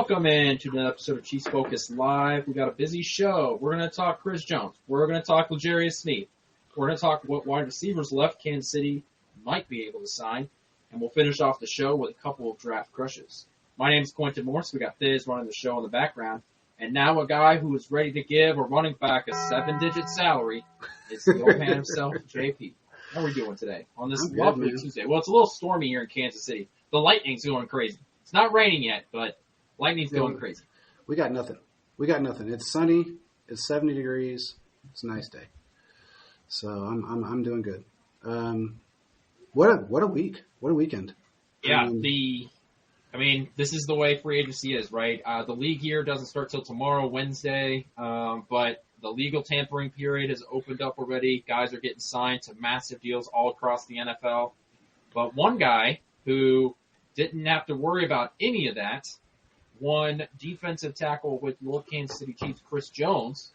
Welcome into the episode of Chiefs Focus Live. We got a busy show. We're going to talk Chris Jones. We're going to talk L'Jarius Sneed. We're going to talk what wide receivers left Kansas City might be able to sign. And we'll finish off the show with a couple of draft crushes. My name is Quentin Morse. We got Thiz running the show in the background. And now a guy who is ready to give a running back a 7-digit salary is the old man himself, JP. How are we doing today on this lovely Tuesday? Well, it's a little stormy here in Kansas City. The lightning's going crazy. It's not raining yet, but lightning's going crazy. We got nothing. It's sunny. It's 70 degrees. It's a nice day. So I'm doing good. What a week. What a weekend. Yeah, this is the way free agency is, right? The league year doesn't start till tomorrow, Wednesday, but the legal tampering period has opened up already. Guys are getting signed to massive deals all across the NFL. But one guy who didn't have to worry about any of that, one defensive tackle with your Kansas City Chiefs, Chris Jones,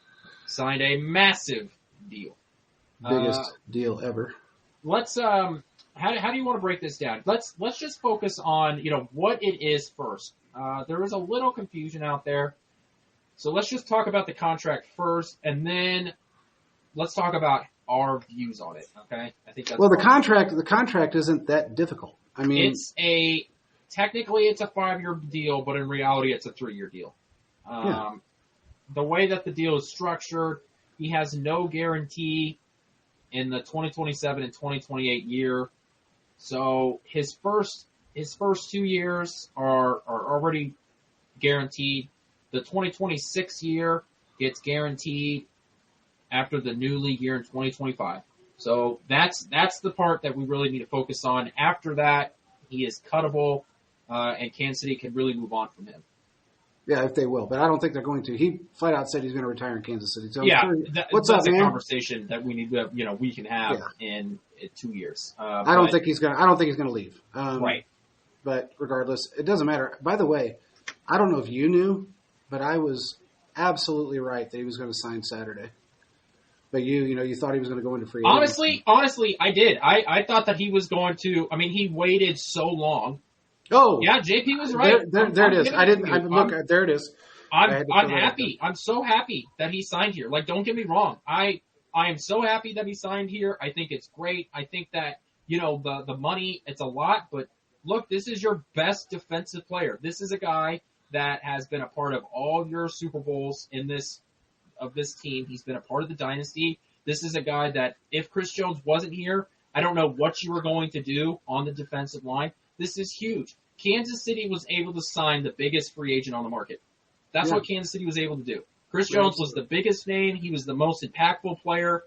signed a massive deal. Biggest deal ever. Let's how do you want to break this down? Let's just focus on, what it is first. There is a little confusion out there. So let's just talk about the contract first, and then let's talk about our views on it, okay? I think that's the contract isn't that difficult. I mean, technically it's a 5-year deal, but in reality it's a 3-year deal. The way that the deal is structured, he has no guarantee in the 2027 and 2028 year. So his first 2 years are already guaranteed. The 2026 year gets guaranteed after the new league year in 2025. So that's the part that we really need to focus on. After that, he is cuttable, and Kansas City can really move on from him. Yeah, if they will, but I don't think they're going to. He flat out said he's going to retire in Kansas City. So yeah, what's that's up, man? a conversation that we need to, we can have in 2 years. I don't think he's going to leave. Right. But regardless, it doesn't matter. By the way, I don't know if you knew, but I was absolutely right that he was going to sign Saturday. But you thought he was going to go into free agency. Honestly, I did. I thought that he was going to. I mean, he waited so long. Oh, yeah, JP was right. There it is. There it is. I'm happy. I'm so happy that he signed here. Like, don't get me wrong. I am so happy that he signed here. I think it's great. I think that the money, it's a lot, but look, this is your best defensive player. This is a guy that has been a part of all your Super Bowls of this team. He's been a part of the dynasty. This is a guy that if Chris Jones wasn't here, I don't know what you were going to do on the defensive line. This is huge. Kansas City was able to sign the biggest free agent on the market. That's what Kansas City was able to do. Chris Jones was the biggest name. He was the most impactful player.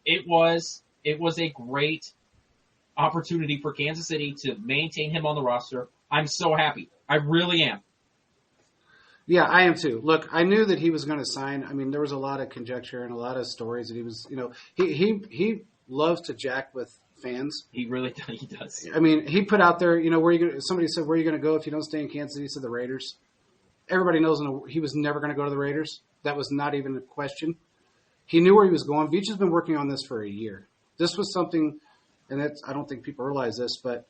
It was a great opportunity for Kansas City to maintain him on the roster. I'm so happy. I really am. Yeah, I am too. Look, I knew that he was going to sign. I mean, there was a lot of conjecture and a lot of stories that he was, he loves to jack with fans. He really does. I mean, he put out there, somebody said, where are you going to go if you don't stay in Kansas City? He said the Raiders. Everybody knows he was never going to go to the Raiders. That was not even a question. He knew where he was going. Veach has been working on this for a year. This was something, and I don't think people realize this, but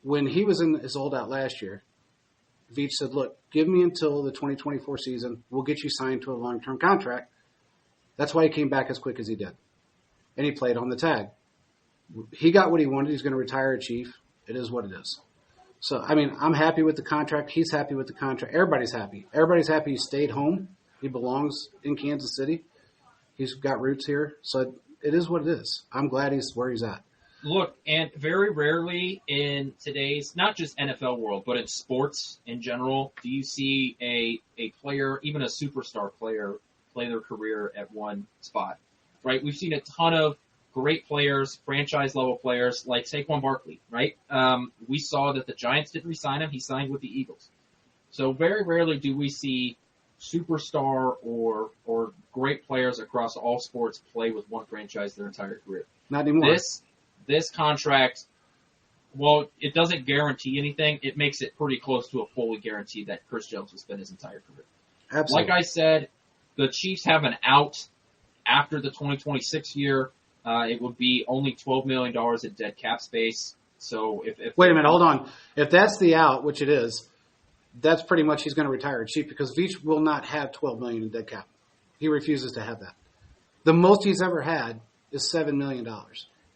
when he was in his holdout last year, Veach said, look, give me until the 2024 season. We'll get you signed to a long-term contract. That's why he came back as quick as he did. And he played on the tag. He got what he wanted. He's going to retire a Chief. It is what it is. So, I mean, I'm happy with the contract. He's happy with the contract. Everybody's happy. Everybody's happy he stayed home. He belongs in Kansas City. He's got roots here. So it is what it is. I'm glad he's where he's at. Look, and very rarely in today's, not just NFL world, but in sports in general, do you see a player, even a superstar player, play their career at one spot, right? We've seen a ton of great players, franchise-level players like Saquon Barkley, right? We saw that the Giants didn't re-sign him. He signed with the Eagles. So very rarely do we see superstar or great players across all sports play with one franchise their entire career. Not anymore. This contract, well, it doesn't guarantee anything. It makes it pretty close to a fully guarantee that Chris Jones will spend his entire career. Absolutely. Like I said, the Chiefs have an out after the 2026 year. It would be only $12 million in dead cap space. So if wait a minute, hold on. If that's the out, which it is, that's pretty much he's going to retire cheap because Veach will not have $12 million in dead cap. He refuses to have that. The most he's ever had is $7 million.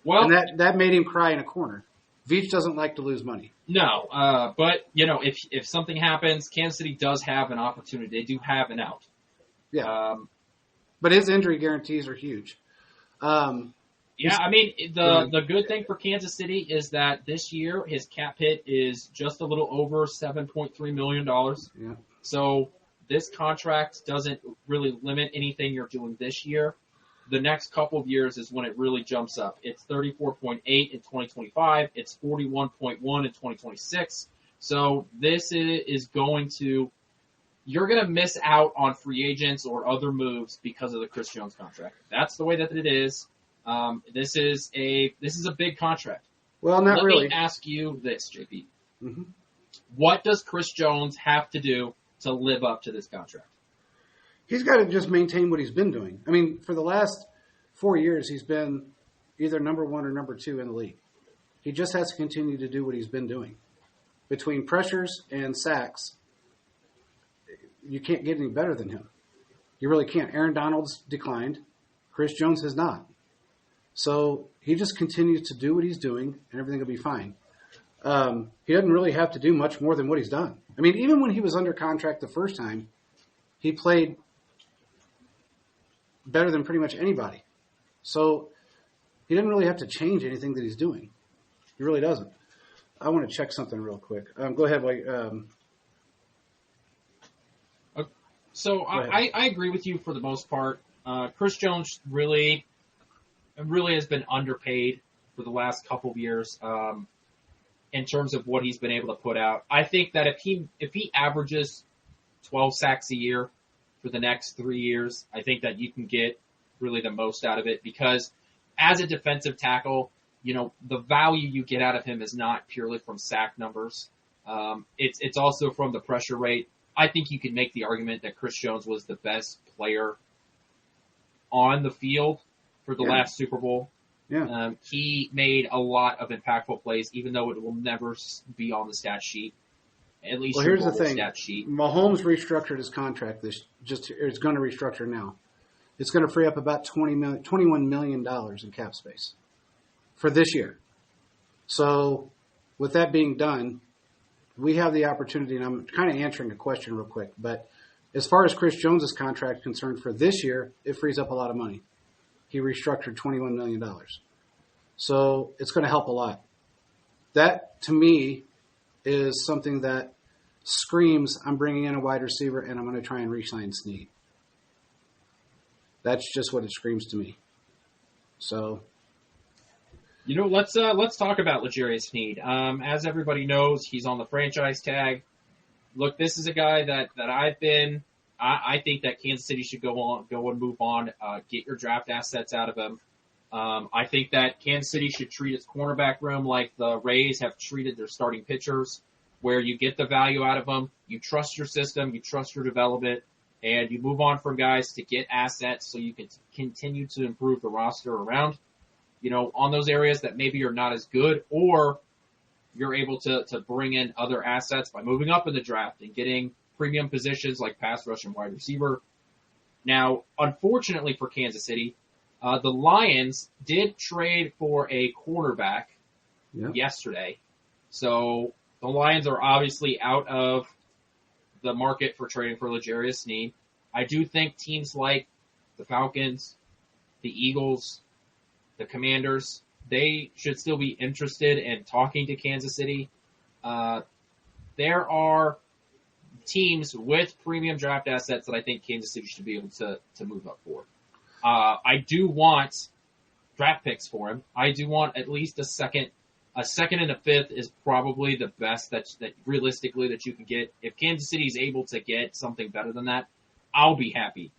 Well, and that made him cry in a corner. Veach doesn't like to lose money. No, but if something happens, Kansas City does have an opportunity. They do have an out. Yeah. But his injury guarantees are huge. Yeah, I mean, the good thing for Kansas City is that this year his cap hit is just a little over $7.3 million. Yeah. So this contract doesn't really limit anything you're doing this year. The next couple of years is when it really jumps up. It's 34.8 in 2025. It's 41.1 in 2026. So this is going to, you're going to miss out on free agents or other moves because of the Chris Jones contract. That's the way that it is. This is a big contract. Well, not really. Let me ask you this, JP. Mm-hmm. What does Chris Jones have to do to live up to this contract? He's got to just maintain what he's been doing. I mean, for the last 4 years, he's been either number 1 or number 2 in the league. He just has to continue to do what he's been doing. Between pressures and sacks, you can't get any better than him. You really can't. Aaron Donald's declined. Chris Jones has not. So he just continues to do what he's doing, and everything will be fine. He doesn't really have to do much more than what he's done. I mean, even when he was under contract the first time, he played better than pretty much anybody. So he didn't really have to change anything that he's doing. He really doesn't. I want to check something real quick. Go ahead. So I agree with you for the most part. Chris Jones really has been underpaid for the last couple of years in terms of what he's been able to put out. I think that if he averages 12 sacks a year for the next 3 years, I think that you can get really the most out of it because as a defensive tackle, the value you get out of him is not purely from sack numbers. It's also from the pressure rate. I think you can make the argument that Chris Jones was the best player on the field for the last Super Bowl. Yeah. He made a lot of impactful plays, even though it will never be on the stat sheet. At least here's the thing. Stat sheet. Mahomes restructured his contract. It's going to restructure now. It's going to free up about $21 million in cap space for this year. So with that being done, we have the opportunity, and I'm kind of answering a question real quick, but as far as Chris Jones' contract is concerned for this year, it frees up a lot of money. He restructured $21 million. So it's going to help a lot. That, to me, is something that screams, I'm bringing in a wide receiver and I'm going to try and re-sign Sneed. That's just what it screams to me. So, let's talk about L'Jarius Sneed. As everybody knows, he's on the franchise tag. Look, this is a guy that I think that Kansas City should go and move on, get your draft assets out of him. I think that Kansas City should treat its cornerback room like the Rays have treated their starting pitchers, where you get the value out of them, you trust your system, you trust your development, and you move on from guys to get assets so you can continue to improve the roster around, on those areas that maybe are not as good, or you're able to bring in other assets by moving up in the draft and getting premium positions like pass rush and wide receiver. Now, unfortunately for Kansas City, the Lions did trade for a quarterback yesterday. So the Lions are obviously out of the market for trading for L'Jarius Sneed. I do think teams like the Falcons, the Eagles, the Commanders, they should still be interested in talking to Kansas City. There are teams with premium draft assets that I think Kansas City should be able to move up for. I do want draft picks for him. I do want at least a second and a fifth is probably the best that realistically that you can get. If Kansas City is able to get something better than that, I'll be happy.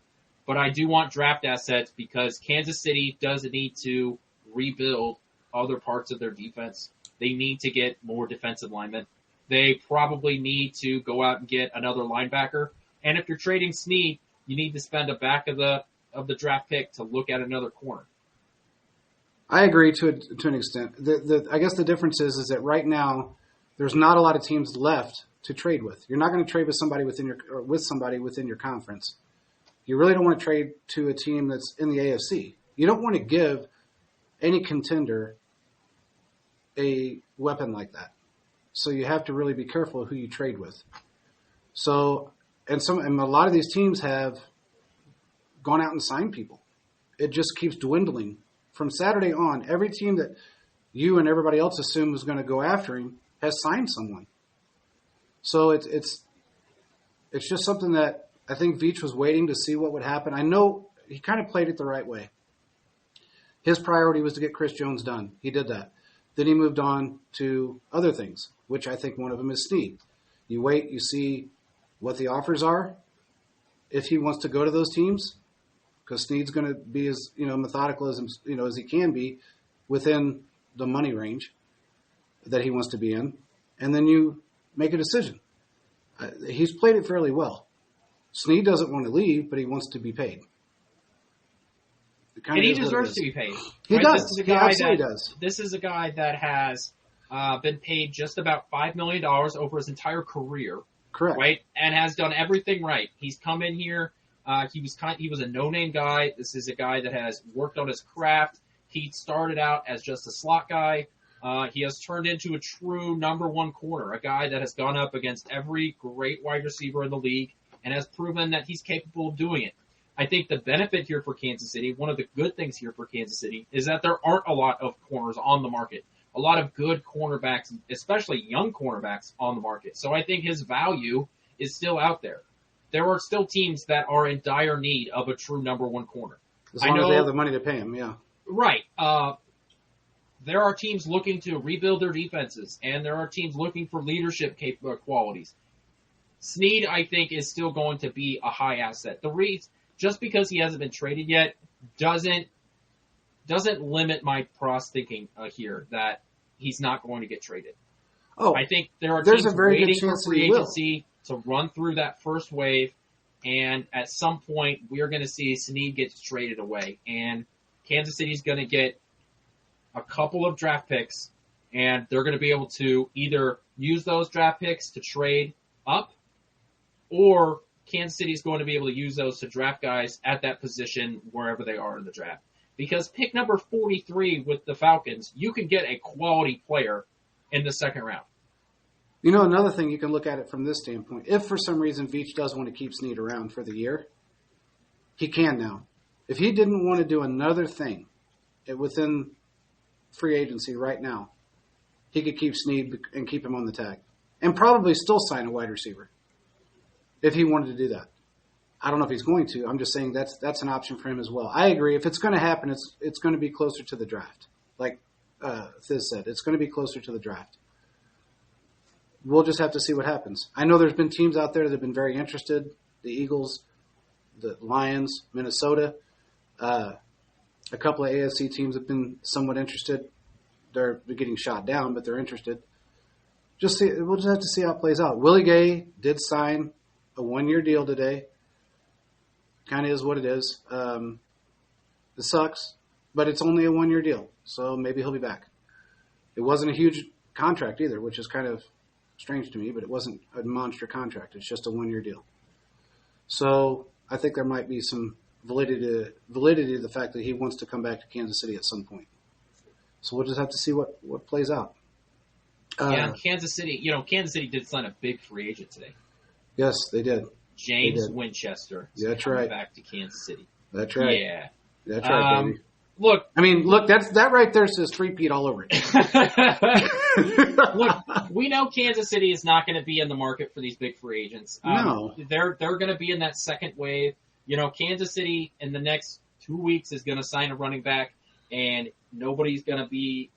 But I do want draft assets because Kansas City does need to rebuild other parts of their defense. They need to get more defensive linemen. They probably need to go out and get another linebacker. And if you're trading Sneed, you need to spend a back of the draft pick to look at another corner. I agree to an extent. I guess the difference is that right now there's not a lot of teams left to trade with. You're not going to trade with somebody within your conference. You really don't want to trade to a team that's in the AFC. You don't want to give any contender a weapon like that. So you have to really be careful who you trade with. So, and a lot of these teams have gone out and signed people. It just keeps dwindling. From Saturday on, every team that you and everybody else assumed was going to go after him has signed someone. So it's just something that I think Veach was waiting to see what would happen. I know he kind of played it the right way. His priority was to get Chris Jones done. He did that. Then he moved on to other things, which I think one of them is Sneed. You wait, you see what the offers are. If he wants to go to those teams, because Sneed's going to be as methodical as as he can be within the money range that he wants to be in, and then you make a decision. He's played it fairly well. Sneed doesn't want to leave, but he wants to be paid. And he deserves to be paid. He right? does. This is a He guy absolutely does. This is a guy that has been paid just about $5 million over his entire career. Correct. Right? And has done everything right. He's come in here. He was a no-name guy. This is a guy that has worked on his craft. He started out as just a slot guy. He has turned into a true number one corner, a guy that has gone up against every great wide receiver in the league and has proven that he's capable of doing it. I think the benefit here for Kansas City, one of the good things here for Kansas City, is that there aren't a lot of corners on the market. A lot of good cornerbacks, especially young cornerbacks, on the market. So I think his value is still out there. There are still teams that are in dire need of a true number one corner. As long as they have the money to pay him, yeah. Right. There are teams looking to rebuild their defenses, and there are teams looking for leadership qualities. Sneed, I think, is still going to be a high asset. Just because he hasn't been traded yet doesn't limit my cross thinking here that he's not going to get traded. Oh, I think there are there's teams a very good waiting for chance free he will. agency to run through that first wave, and at some point we're going to see Sneed get traded away, and Kansas City's going to get a couple of draft picks, and they're going to be able to either use those draft picks to trade up, or Kansas City is going to be able to use those to draft guys at that position wherever they are in the draft. Because pick number 43 with the Falcons, you can get a quality player in the second round. Another thing you can look at it from this standpoint. If for some reason Veach does want to keep Sneed around for the year, he can now. If he didn't want to do another thing within free agency right now, he could keep Sneed and keep him on the tag. And probably still sign a wide receiver if he wanted to do that. I don't know if he's going to. I'm just saying that's an option for him as well. I agree. If it's going to happen, it's going to be closer to the draft. Like Thiz said, it's going to be closer to the draft. We'll just have to see what happens. I know there's been teams out there that have been very interested. The Eagles, the Lions, Minnesota. A couple of AFC teams have been somewhat interested. They're getting shot down, but they're interested. We'll just have to see how it plays out. Willie Gay did sign a 1-year deal today. Kind of is what it is. It sucks, but it's only a 1-year deal, so maybe he'll be back. It wasn't a huge contract either, which is kind of strange to me, but it wasn't a monster contract. It's just a 1-year deal. So I think there might be some validity to the fact that he wants to come back to Kansas City at some point. So we'll just have to see what plays out. And Kansas City did sign a big free agent today. Yes, they did. James Winchester. That's right. Back to Kansas City. That's right. Yeah. That's right, baby. Look, that right there says three-peat all over it. Look, we know Kansas City is not going to be in the market for these big free agents. No. They're going to be in that second wave. Kansas City in the next 2 weeks is going to sign a running back, and nobody's going to be,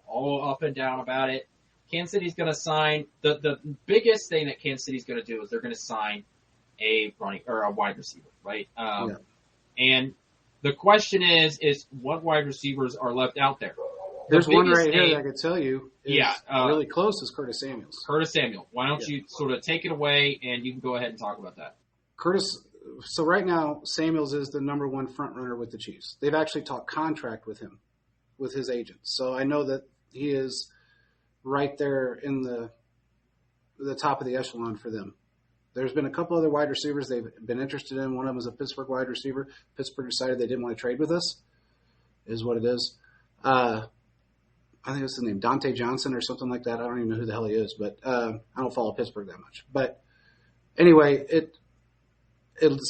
all up and down about it. Kansas City's going to sign the biggest thing that Kansas City's going to do is they're going to sign a wide receiver, right? And the question is what wide receivers are left out there? There's one right here that I could tell you is really close is Curtis Samuels. Curtis Samuel. Why don't you sort of take it away and you can go ahead and talk about that. So right now, Samuels is the number one front runner with the Chiefs. They've actually talked contract with him, with his agent. So I know that he is right there in the the top of the echelon for them. There's been a couple other wide receivers they've been interested in. One of them is a Pittsburgh wide receiver. Pittsburgh decided they didn't want to trade with us, is what it is. I think it's his name, Dante Johnson or something like that. I don't even know who the hell he is, but I don't follow Pittsburgh that much. But anyway, it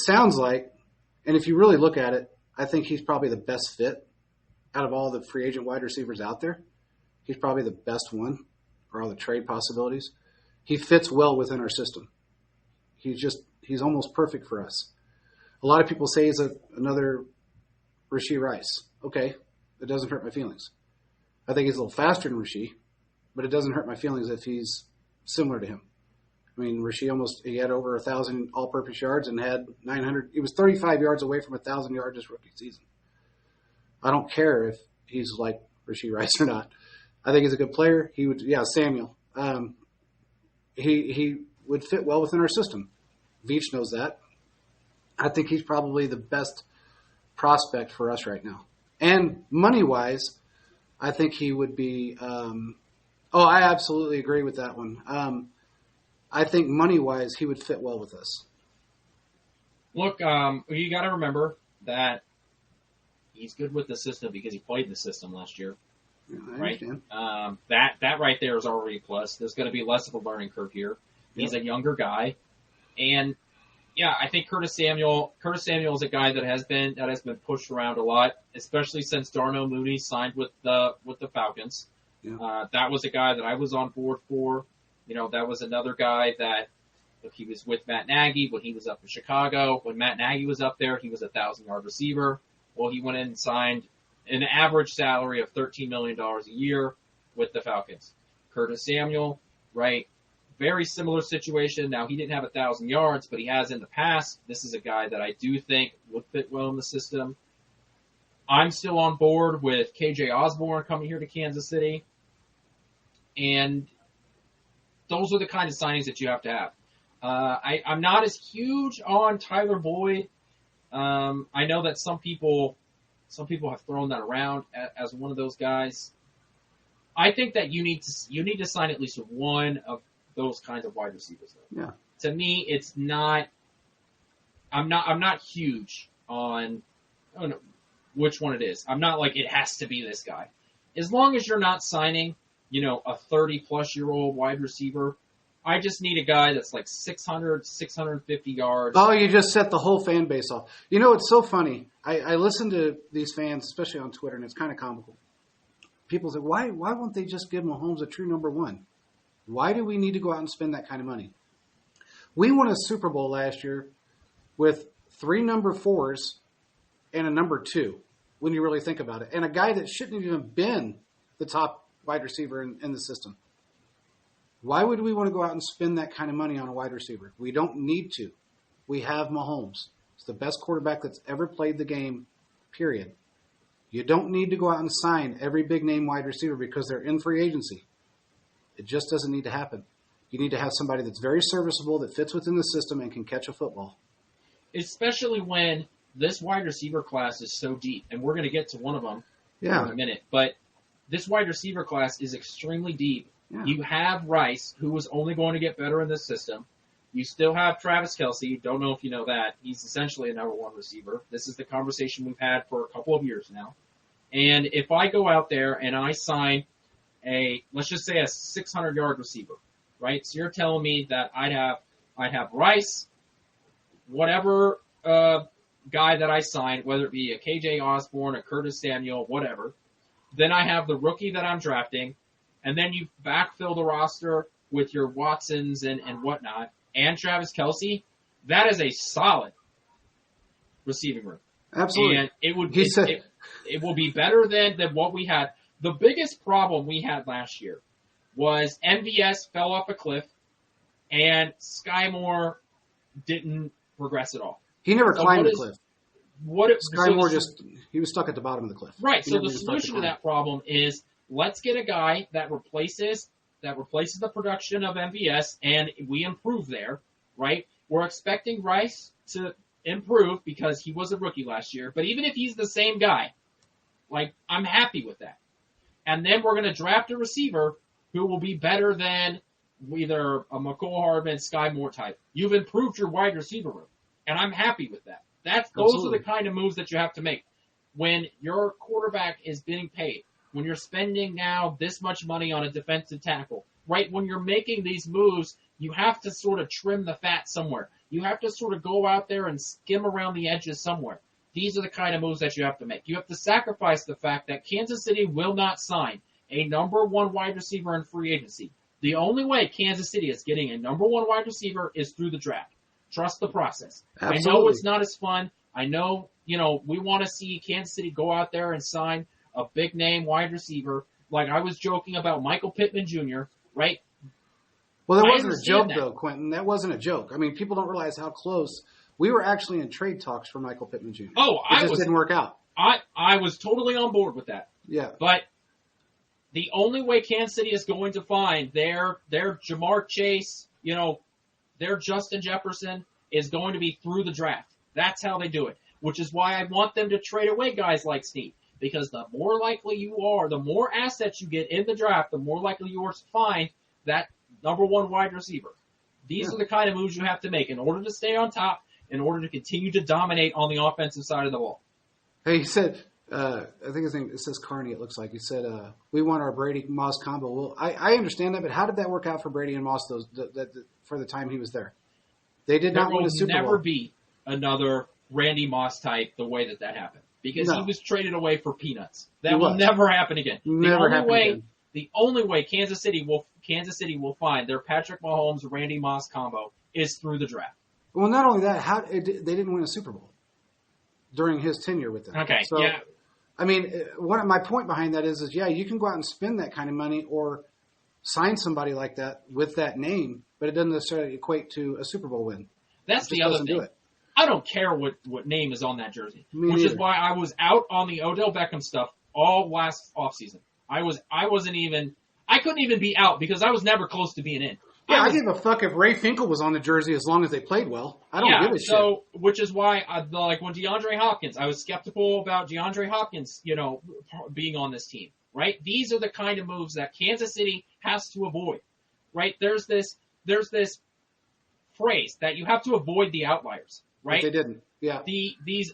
sounds like, and if you really look at it, I think he's probably the best fit out of all the free agent wide receivers out there. He's probably the best one for all the trade possibilities. He fits well within our system. He's almost perfect for us. A lot of people say he's another Rashee Rice. Okay, it doesn't hurt my feelings. I think he's a little faster than Rashee, but it doesn't hurt my feelings if he's similar to him. I mean, Rashee he had over 1,000 all-purpose yards and had 900. He was 35 yards away from 1,000 yards his rookie season. I don't care if he's like Rashee Rice or not. I think he's a good player. Samuel. He would fit well within our system. Veach knows that. I think he's probably the best prospect for us right now. And money-wise, I think he would be I absolutely agree with that one. I think money-wise, he would fit well with us. Look, you got to remember that he's good with the system because he played the system last year. Yeah, I right? understand. That right there is already a plus. There's going to be less of a learning curve here. He's a younger guy. And yeah, I think Curtis Samuel is a guy that has been pushed around a lot, especially since Darnell Mooney signed with the Falcons. Yeah. That was a guy that I was on board for. That was another guy that he was with Matt Nagy when he was up in Chicago. When Matt Nagy was up there, he was a 1,000-yard receiver. Well, he went in and signed an average salary of $13 million a year with the Falcons. Curtis Samuel, right? Very similar situation. Now, he didn't have 1,000 yards, but he has in the past. This is a guy that I do think would fit well in the system. I'm still on board with KJ Osborne coming here to Kansas City. And those are the kind of signings that you have to have. I'm not as huge on Tyler Boyd. I know that some people have thrown that around as one of those guys. I think that you need to sign at least one of those kinds of wide receivers, though. Yeah. To me, it's not. I'm not huge on which one it is. I'm not like it has to be this guy. As long as you're not signing, a 30-plus-year-old wide receiver, I just need a guy that's like 600, 650 yards. Oh, you just set the whole fan base off. It's so funny. I listen to these fans, especially on Twitter, and it's kind of comical. People say, why won't they just give Mahomes a true number one? Why do we need to go out and spend that kind of money? We won a Super Bowl last year with 3 number 4s and a number 2, when you really think about it, and a guy that shouldn't have even been the top wide receiver in the system. Why would we want to go out and spend that kind of money on a wide receiver? We don't need to. We have Mahomes. He's the best quarterback that's ever played the game, period. You don't need to go out and sign every big-name wide receiver because they're in free agency. It just doesn't need to happen. You need to have somebody that's very serviceable, that fits within the system, and can catch a football. Especially when this wide receiver class is so deep, and we're going to get to one of them in a minute. But this wide receiver class is extremely deep. Yeah. You have Rice, who is only going to get better in this system. You still have Travis Kelce. Don't know if you know that. He's essentially a number 1 receiver. This is the conversation we've had for a couple of years now. And if I go out there and I sign let's just say a 600-yard receiver, right? So you're telling me that I'd have Rice, whatever guy that I sign, whether it be a KJ Osborne, a Curtis Samuel, whatever. Then I have the rookie that I'm drafting, and then you backfill the roster with your Watsons and whatnot, and Travis Kelce. That is a solid receiving room. Absolutely. And it will be better than what we had. The biggest problem we had last year was MVS fell off a cliff and Sky Moore didn't progress at all. He never climbed the cliff. Sky Moore he was stuck at the bottom of the cliff. Right. So the solution to that problem is let's get a guy that replaces the production of MVS, and we improve there, right? We're expecting Rice to improve because he was a rookie last year, but even if he's the same guy, I'm happy with that. And then we're going to draft a receiver who will be better than either a McCole Hardman, Sky Moore type. You've improved your wide receiver room, and I'm happy with that. Those are the kind of moves that you have to make when your quarterback is being paid. When you're spending now this much money on a defensive tackle, right? When you're making these moves, you have to sort of trim the fat somewhere. You have to sort of go out there and skim around the edges somewhere. These are the kind of moves that you have to make. You have to sacrifice the fact that Kansas City will not sign a number one wide receiver in free agency. The only way Kansas City is getting a number one wide receiver is through the draft. Trust the process. Absolutely. I know it's not as fun. I know, we want to see Kansas City go out there and sign a big name wide receiver. Like I was joking about Michael Pittman Jr., right? Well, that wasn't a joke, though, Quentin. That wasn't a joke. I mean, people don't realize how close. We were actually in trade talks for Michael Pittman Jr. Oh, it just didn't work out. I was totally on board with that. Yeah. But the only way Kansas City is going to find their Jamar Chase, their Justin Jefferson is going to be through the draft. That's how they do it, which is why I want them to trade away guys like Sneed. Because the more likely you are, the more assets you get in the draft, the more likely you are to find that number one wide receiver. These are the kind of moves you have to make in order to stay on top, in order to continue to dominate on the offensive side of the ball. Hey, he said, I think his name, it says Carney, it looks like. He said, we want our Brady-Moss combo. Well, I understand that, but how did that work out for Brady and Moss for the time he was there? They did not win a Super Bowl. There will never be another Randy Moss type the way that happened. Because he was traded away for peanuts. That will never happen again. The only way Kansas City will find their Patrick Mahomes Randy Moss combo is through the draft. Well, not only that, they didn't win a Super Bowl during his tenure with them. Okay, so, yeah. I mean, my point behind that is you can go out and spend that kind of money or sign somebody like that with that name, but it doesn't necessarily equate to a Super Bowl win. That's the other thing. I don't care what name is on that jersey, which is why I was out on the Odell Beckham stuff all last offseason. I couldn't even be out because I was never close to being in. Yeah, I give a fuck if Ray Finkel was on the jersey as long as they played well. I don't give a shit. So, which is why, when DeAndre Hopkins, I was skeptical about DeAndre Hopkins, being on this team, right? These are the kind of moves that Kansas City has to avoid, right? There's this phrase that you have to avoid the outliers, right? But they didn't. Yeah. These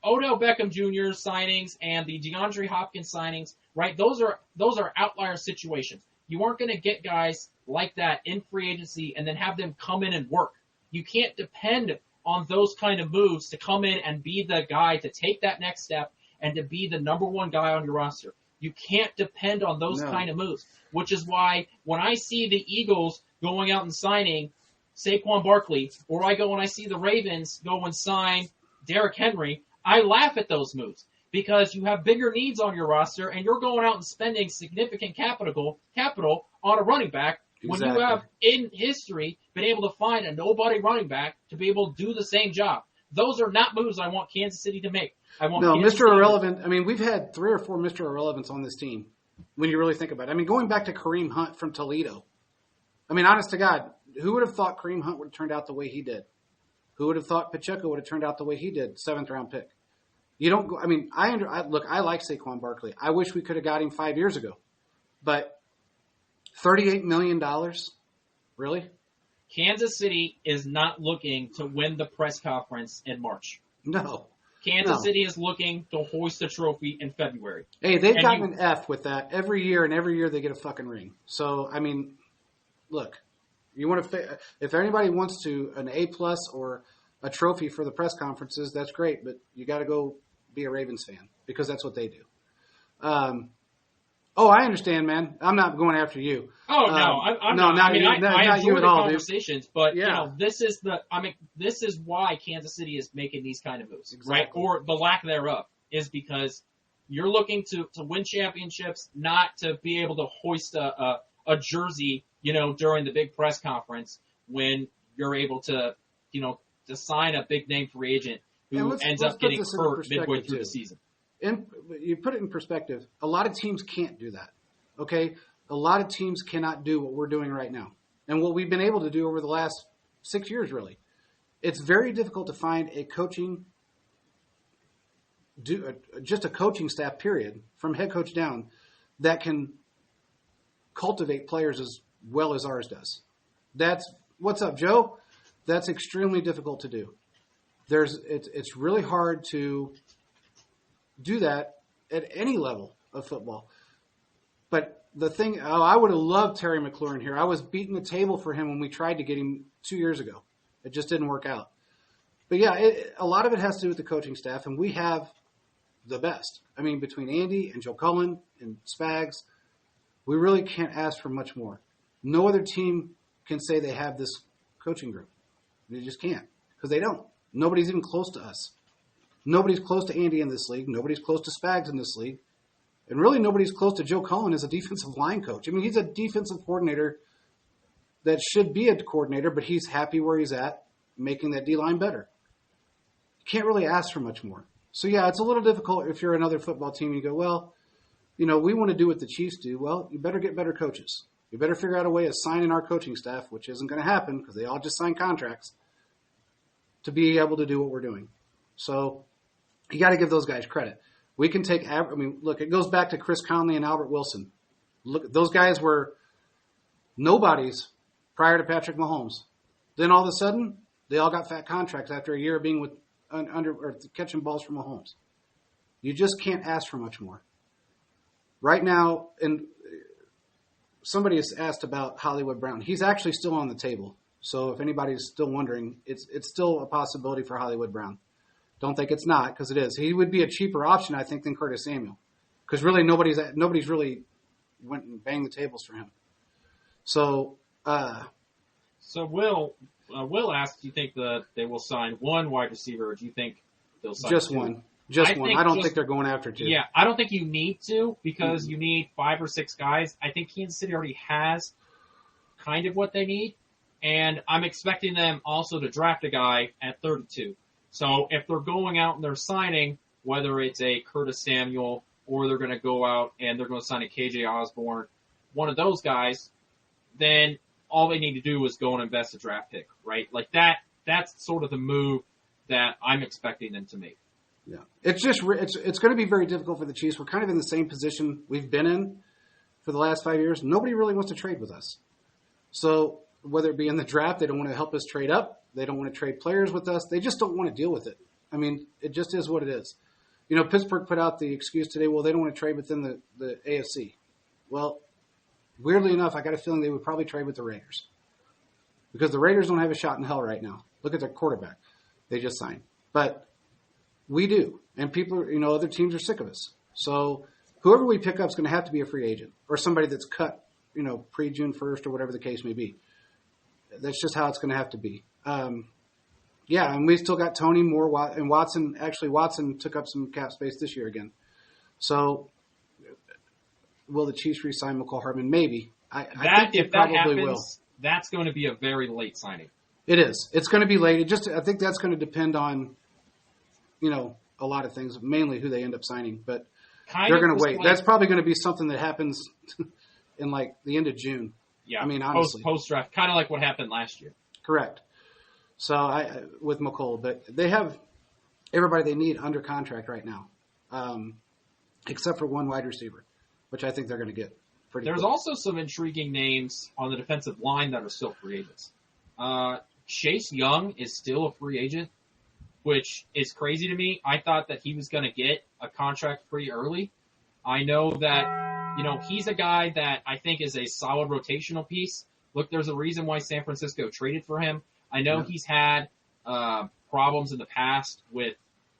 Odell Beckham Jr. signings and the DeAndre Hopkins signings, right? Those are outlier situations. You aren't going to get guys like that in free agency and then have them come in and work. You can't depend on those kind of moves to come in and be the guy to take that next step and to be the number one guy on your roster. You can't depend on those kind of moves, which is why when I see the Eagles going out and signing Saquon Barkley, or I go and I see the Ravens go and sign Derrick Henry, I laugh at those moves because you have bigger needs on your roster and you're going out and spending significant capital on a running back when you have, in history, been able to find a nobody running back to be able to do the same job. Those are not moves I want Kansas City to make. Mr. Irrelevant. I mean, we've had 3 or 4 Mr. Irrelevants on this team when you really think about it. I mean, going back to Kareem Hunt from Toledo. I mean, honest to God, who would have thought Kareem Hunt would have turned out the way he did? Who would have thought Pacheco would have turned out the way he did? 7th round pick. You don't go. I mean, I like Saquon Barkley. I wish we could have got him 5 years ago, but $38 million, really? Kansas City is not looking to win the press conference in March. No. Kansas City is looking to hoist a trophy in February. Hey, they've gotten an F with that every year, and every year they get a fucking ring. So, I mean, look, you want to if anybody wants to an A+ or a trophy for the press conferences, that's great, but you got to go be a Ravens fan because that's what they do. I understand, man. I'm not going after you. Oh no, I'm not. I mean, I enjoy the conversations, but this is why Kansas City is making these kind of moves, right? Or the lack thereof is because you're looking to win championships, not to be able to hoist a jersey, during the big press conference when you're able to, to sign a big name free agent who ends up getting hurt midway through the season. And you put it in perspective, a lot of teams can't do that, okay? A lot of teams cannot do what we're doing right now and what we've been able to do over the last 6 years, really. It's very difficult to find just a coaching staff, period, from head coach down, that can cultivate players well as ours does. That's what's up, Joe. That's extremely difficult to do. It's really hard to do that at any level of football. But the thing, I would have loved Terry McLaurin here. I was beating the table for him when we tried to get him 2 years ago. It just didn't work out. But yeah, a lot of it has to do with the coaching staff, and we have the best. I mean, between Andy and Joe Cullen and Spags, we really can't ask for much more. No other team can say they have this coaching group. They just can't, because they don't. Nobody's even close to us. Nobody's close to Andy in this league. Nobody's close to Spags in this league. And really nobody's close to Joe Cullen as a defensive line coach. I mean, he's a defensive coordinator that should be a coordinator, but he's happy where he's at, making that D-line better. You can't really ask for much more. So, yeah, it's a little difficult if you're another football team and you go, well, you know, we want to do what the Chiefs do. Well, you better get better coaches. You better figure out a way of signing our coaching staff, which isn't going to happen because they all just sign contracts, to be able to do what we're doing. So you got to give those guys credit. We can take, I mean, look, it goes back to Chris Conley and Albert Wilson. Look, those guys were nobodies prior to Patrick Mahomes. Then all of a sudden, they all got fat contracts after a year of being with under or catching balls from Mahomes. You just can't ask for much more. Right now, and somebody has asked about Hollywood Brown. He's actually still on the table. So if anybody's still wondering, it's still a possibility for Hollywood Brown. Don't think it's not, because it is. He would be a cheaper option, I think, than Curtis Samuel, because really nobody's really went and banged the tables for him. So, Will asked, do you think that they will sign one wide receiver, or do you think they'll sign just two? one? Just one. I don't think they're going after two. Yeah, I don't think you need to, because you need 5 or 6 guys. I think Kansas City already has kind of what they need, and I'm expecting them also to draft a guy at 32. So if they're going out and they're signing, whether it's a Curtis Samuel or they're going to go out and they're going to sign a KJ Osborne, one of those guys, then all they need to do is go and invest a draft pick, right? Like that's sort of the move that I'm expecting them to make. Yeah. It's just, it's going to be very difficult for the Chiefs. We're kind of in the same position we've been in for the last 5 years. Nobody really wants to trade with us. So whether it be in the draft, they don't want to help us trade up. They don't want to trade players with us. They just don't want to deal with it. I mean, it just is what it is. You know, Pittsburgh put out the excuse today, well, they don't want to trade within the AFC. Well, weirdly enough, I got a feeling they would probably trade with the Raiders, because the Raiders don't have a shot in hell right now. Look at their quarterback. They just signed. But we do. And people, other teams are sick of us. So whoever we pick up is going to have to be a free agent or somebody that's cut, pre-June 1st or whatever the case may be. That's just how it's going to have to be. Yeah, and we still got Tony Moore and Watson. Actually, Watson took up some cap space this year again. So will the Chiefs re-sign McCall Hardman? Maybe. I think they probably happens, will. That's going to be a very late signing. It is. It's going to be late. I think that's going to depend on, a lot of things, mainly who they end up signing. But they're going to wait. That's probably going to be something that happens in like the end of June. Yeah, I mean, honestly. Post-draft, kind of like what happened last year. Correct. So with McColl, but they have everybody they need under contract right now, except for one wide receiver, which I think they're going to get pretty There's quick. also some intriguing names on the defensive line that are still free agents. Chase Young is still a free agent, which is crazy to me. I thought that he was going to get a contract pretty early. I know that, he's a guy that I think is a solid rotational piece. Look, there's a reason why San Francisco traded for him. I know he's had problems in the past with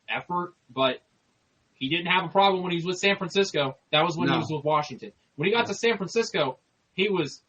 effort, but he didn't have a problem when he was with San Francisco. That was when he was with Washington. When he got to San Francisco, he was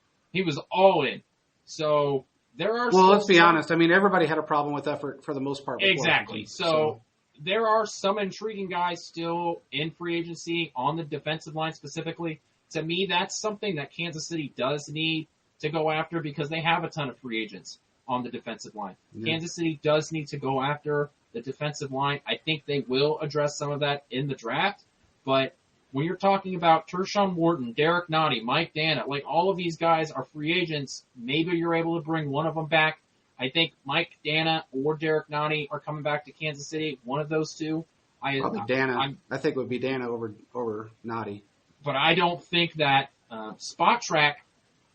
all in. So there are. Well, let's be honest. I mean, everybody had a problem with effort for the most part. Exactly. So there are some intriguing guys still in free agency on the defensive line specifically. To me, that's something that Kansas City does need to go after, because they have a ton of free agents on the defensive line. Yeah. Kansas City does need to go after the defensive line. I think they will address some of that in the draft. But when you're talking about Tershawn Wharton, Derek Nottie, Mike Dana, like all of these guys are free agents. Maybe you're able to bring one of them back. I think Mike Dana or Derek Nottie are coming back to Kansas City. One of those two. Probably Dana. I think it would be Dana over Nottie. But I don't think that Spot Track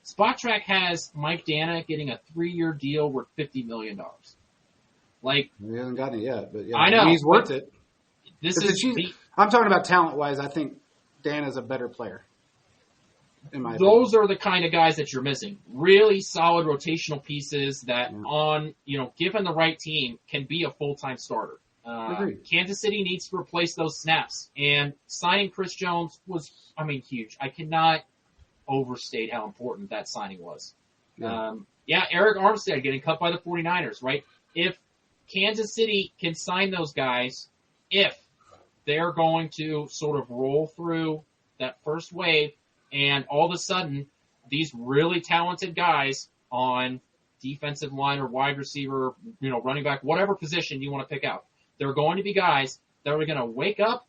Spot Track has Mike Dana getting a 3-year deal worth $50 million. Like, he hasn't gotten it yet, but yeah, I know he's worth it. I'm talking about talent-wise. I think Dana's a better player. Those are the kind of guys that you're missing. Really solid rotational pieces that given the right team, can be a full-time starter. Kansas City needs to replace those snaps. And signing Chris Jones was, huge. I cannot overstate how important that signing was. Eric Armstead getting cut by the 49ers, right? If Kansas City can sign those guys, if they're going to sort of roll through that first wave, and all of a sudden, these really talented guys on defensive line or wide receiver, running back, whatever position you want to pick out, they're going to be guys that are going to wake up,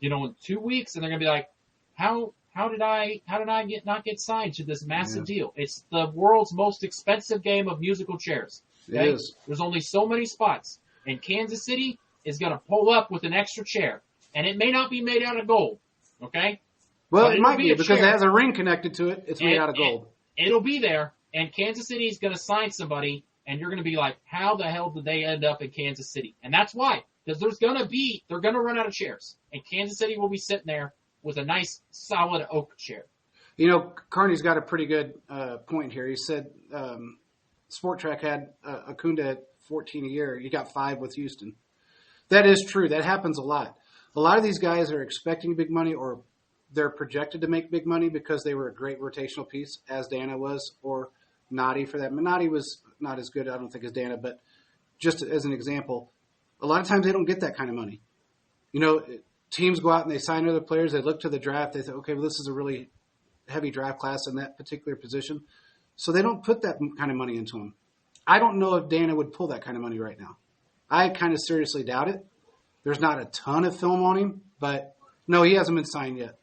in 2 weeks, and they're going to be like, how did I not get signed to this massive deal? It's the world's most expensive game of musical chairs. Okay? It is. There's only so many spots, and Kansas City is going to pull up with an extra chair, and it may not be made out of gold. Okay. Well, it might be because it has a ring connected to it. It's made out of gold. It'll be there, and Kansas City is going to sign somebody, and you're going to be like, how the hell did they end up in Kansas City? And that's why, because they're going to run out of chairs, and Kansas City will be sitting there with a nice, solid oak chair. Carney's got a pretty good point here. He said Sport Track had Akunda at 14 a year. You got 5 with Houston. That is true. That happens a lot. A lot of these guys are expecting big money, or they're projected to make big money because they were a great rotational piece, as Dana was, or Noddy for that. Noddy was not as good, I don't think, as Dana, but just as an example, a lot of times they don't get that kind of money. Teams go out and they sign other players. They look to the draft. They say, okay, well, this is a really heavy draft class in that particular position. So they don't put that kind of money into them. I don't know if Dana would pull that kind of money right now. I kind of seriously doubt it. There's not a ton of film on him, but no, he hasn't been signed yet.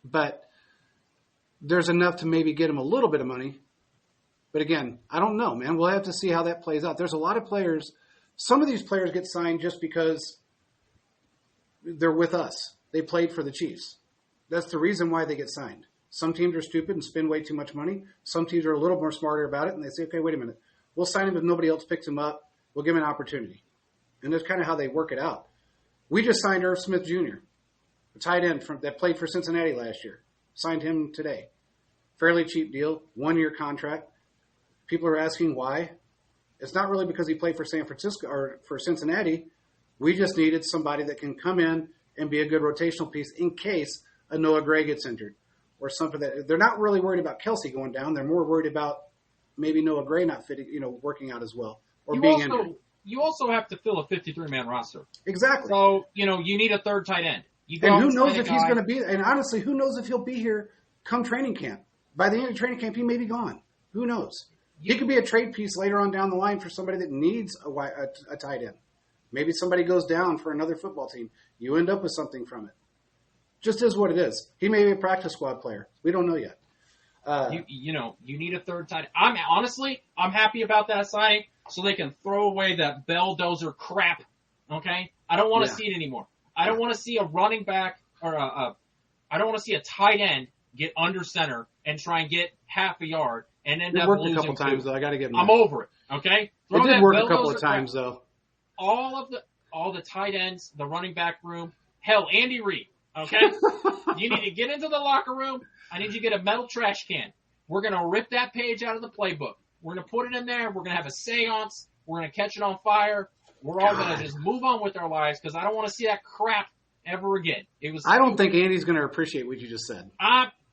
But there's enough to maybe get him a little bit of money. But again, I don't know, man. We'll have to see how that plays out. There's a lot of players. Some of these players get signed just because they're with us. They played for the Chiefs. That's the reason why they get signed. Some teams are stupid and spend way too much money. Some teams are a little more smarter about it, and they say, okay, wait a minute. We'll sign him if nobody else picks him up. We'll give him an opportunity. And that's kind of how they work it out. We just signed Irv Smith Jr., a tight end that played for Cincinnati last year. Signed him today. Fairly cheap deal, 1-year contract. People are asking why. It's not really because he played for San Francisco or for Cincinnati. We just needed somebody that can come in and be a good rotational piece in case a Noah Gray gets injured or something. That they're not really worried about Kelsey going down. They're more worried about maybe Noah Gray not fitting, working out as well or being injured. You also have to fill a 53-man roster. Exactly. So, you need a third tight end. And who knows if he's going to be – and honestly, who knows if he'll be here come training camp. By the end of training camp, he may be gone. Who knows? He could be a trade piece later on down the line for somebody that needs a tight end. Maybe somebody goes down for another football team. You end up with something from it. Just is what it is. He may be a practice squad player. We don't know yet. You need a third tight end. I'm happy about that signing so they can throw away that belldozer crap, okay? I don't want to see it anymore. I don't want to see a running back or I don't want to see a tight end get under center and try and get half a yard and end up losing. It worked a couple times, though. I got to give him I'm over it, okay? It did work a couple of times, though. All the tight ends, the running back room, hell, Andy Reid, okay? You need to get into the locker room. I need you to get a metal trash can. We're going to rip that page out of the playbook. We're going to put it in there. We're going to have a seance. We're going to catch it on fire. We're all going to just move on with our lives because I don't want to see that crap ever again. I don't think Andy's going to appreciate what you just said.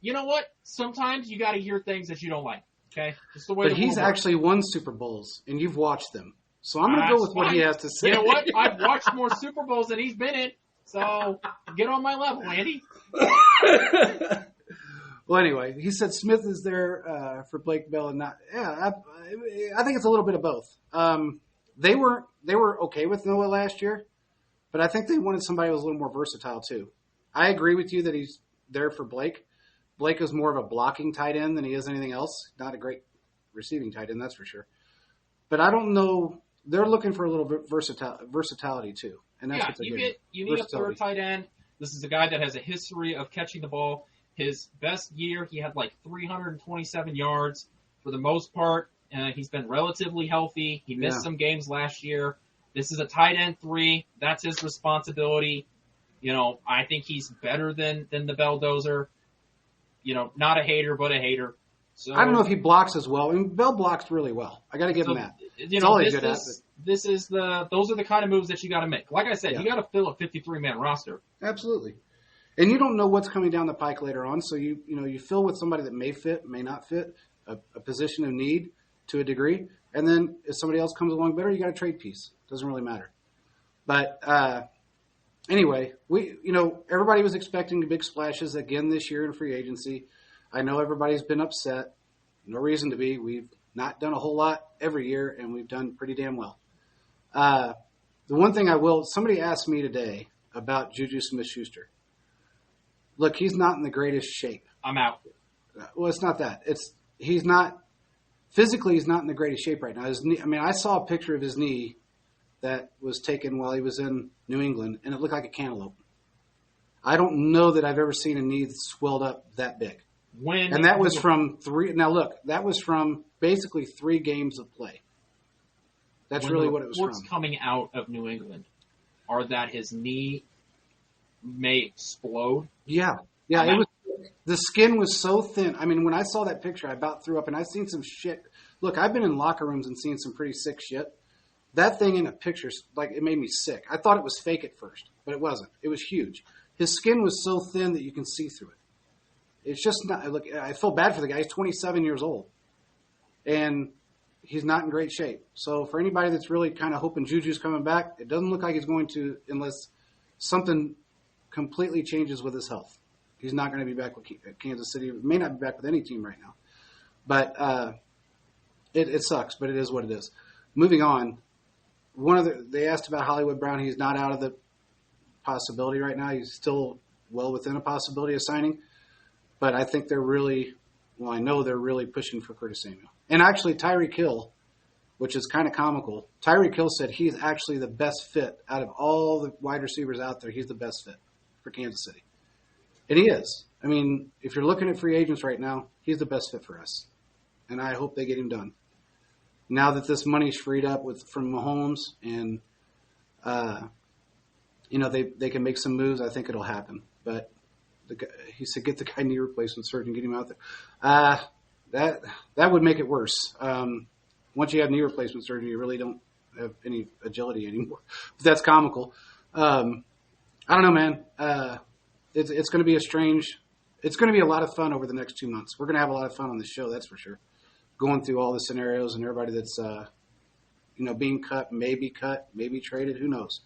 You know what? Sometimes you got to hear things that you don't like, okay? Just the way but he's actually won Super Bowls, and you've watched them. So I'm going to go with what he has to say. You know what? I've watched more Super Bowls than he's been in, so get on my level, Andy. Well, anyway, he said Smith is there for Blake Bell and not. Yeah, I think it's a little bit of both. They were okay with Noah last year, but I think they wanted somebody who was a little more versatile too. I agree with you that he's there for Blake. Blake is more of a blocking tight end than he is anything else. Not a great receiving tight end, that's for sure. But I don't know. They're looking for a little bit versatility too, and that's what they're getting. You need a third tight end. This is a guy that has a history of catching the ball. His best year, he had like 327 yards for the most part. He's been relatively healthy. He missed some games last year. This is a tight end 3. That's his responsibility. I think he's better than the Belldozer. Not a hater, but a hater. So I don't know if he blocks as well. I mean, Bell blocks really well. I got to give him that. That's all he's good at. Those are the kind of moves that you got to make. Like I said, you got to fill a 53-man roster. Absolutely. And you don't know what's coming down the pike later on, so you fill with somebody that may fit, may not fit, a position of need to a degree, and then if somebody else comes along better, you got a trade piece. Doesn't really matter. But anyway, everybody was expecting big splashes again this year in free agency. I know everybody's been upset. No reason to be. We've not done a whole lot every year, and we've done pretty damn well. The one thing somebody asked me today about Juju Smith-Schuster. Look, he's not in the greatest shape. I'm out. Well, it's not that. He's not physically. He's not in the greatest shape right now. His knee, I saw a picture of his knee that was taken while he was in New England, and it looked like a cantaloupe. I don't know that I've ever seen a knee that swelled up that big. And that was from 3. Now look, that was from basically 3 games of play. That's really what it was from. Reports coming out of New England are that his knee may explode. Yeah. It was. The skin was so thin. When I saw that picture, I about threw up, and I've seen some shit. Look, I've been in locker rooms and seen some pretty sick shit. That thing in a picture, it made me sick. I thought it was fake at first, but it wasn't. It was huge. His skin was so thin that you can see through it. It's just not. Look, I feel bad for the guy. He's 27 years old, and he's not in great shape. So for anybody that's really kind of hoping Juju's coming back, it doesn't look like he's going to unless something completely changes with his health. He's not going to be back with Kansas City. He may not be back with any team right now. But it sucks, but it is what it is. Moving on, they asked about Hollywood Brown. He's not out of the possibility right now. He's still well within a possibility of signing. But I think I know they're really pushing for Curtis Samuel. And actually, Tyreek Hill, which is kind of comical, Tyreek Hill said he's actually the best fit out of all the wide receivers out there. He's the best fit for Kansas City. And he is. If you're looking at free agents right now, he's the best fit for us. And I hope they get him done. Now that this money's freed up from Mahomes and, they can make some moves, I think it'll happen. But he said, get the guy knee replacement surgery and get him out there. That would make it worse. Once you have knee replacement surgery, you really don't have any agility anymore. But that's comical. I don't know, man. It's going to be it's going to be a lot of fun over the next 2 months. We're going to have a lot of fun on this show, that's for sure. Going through all the scenarios and everybody that's, being cut, maybe traded, who knows.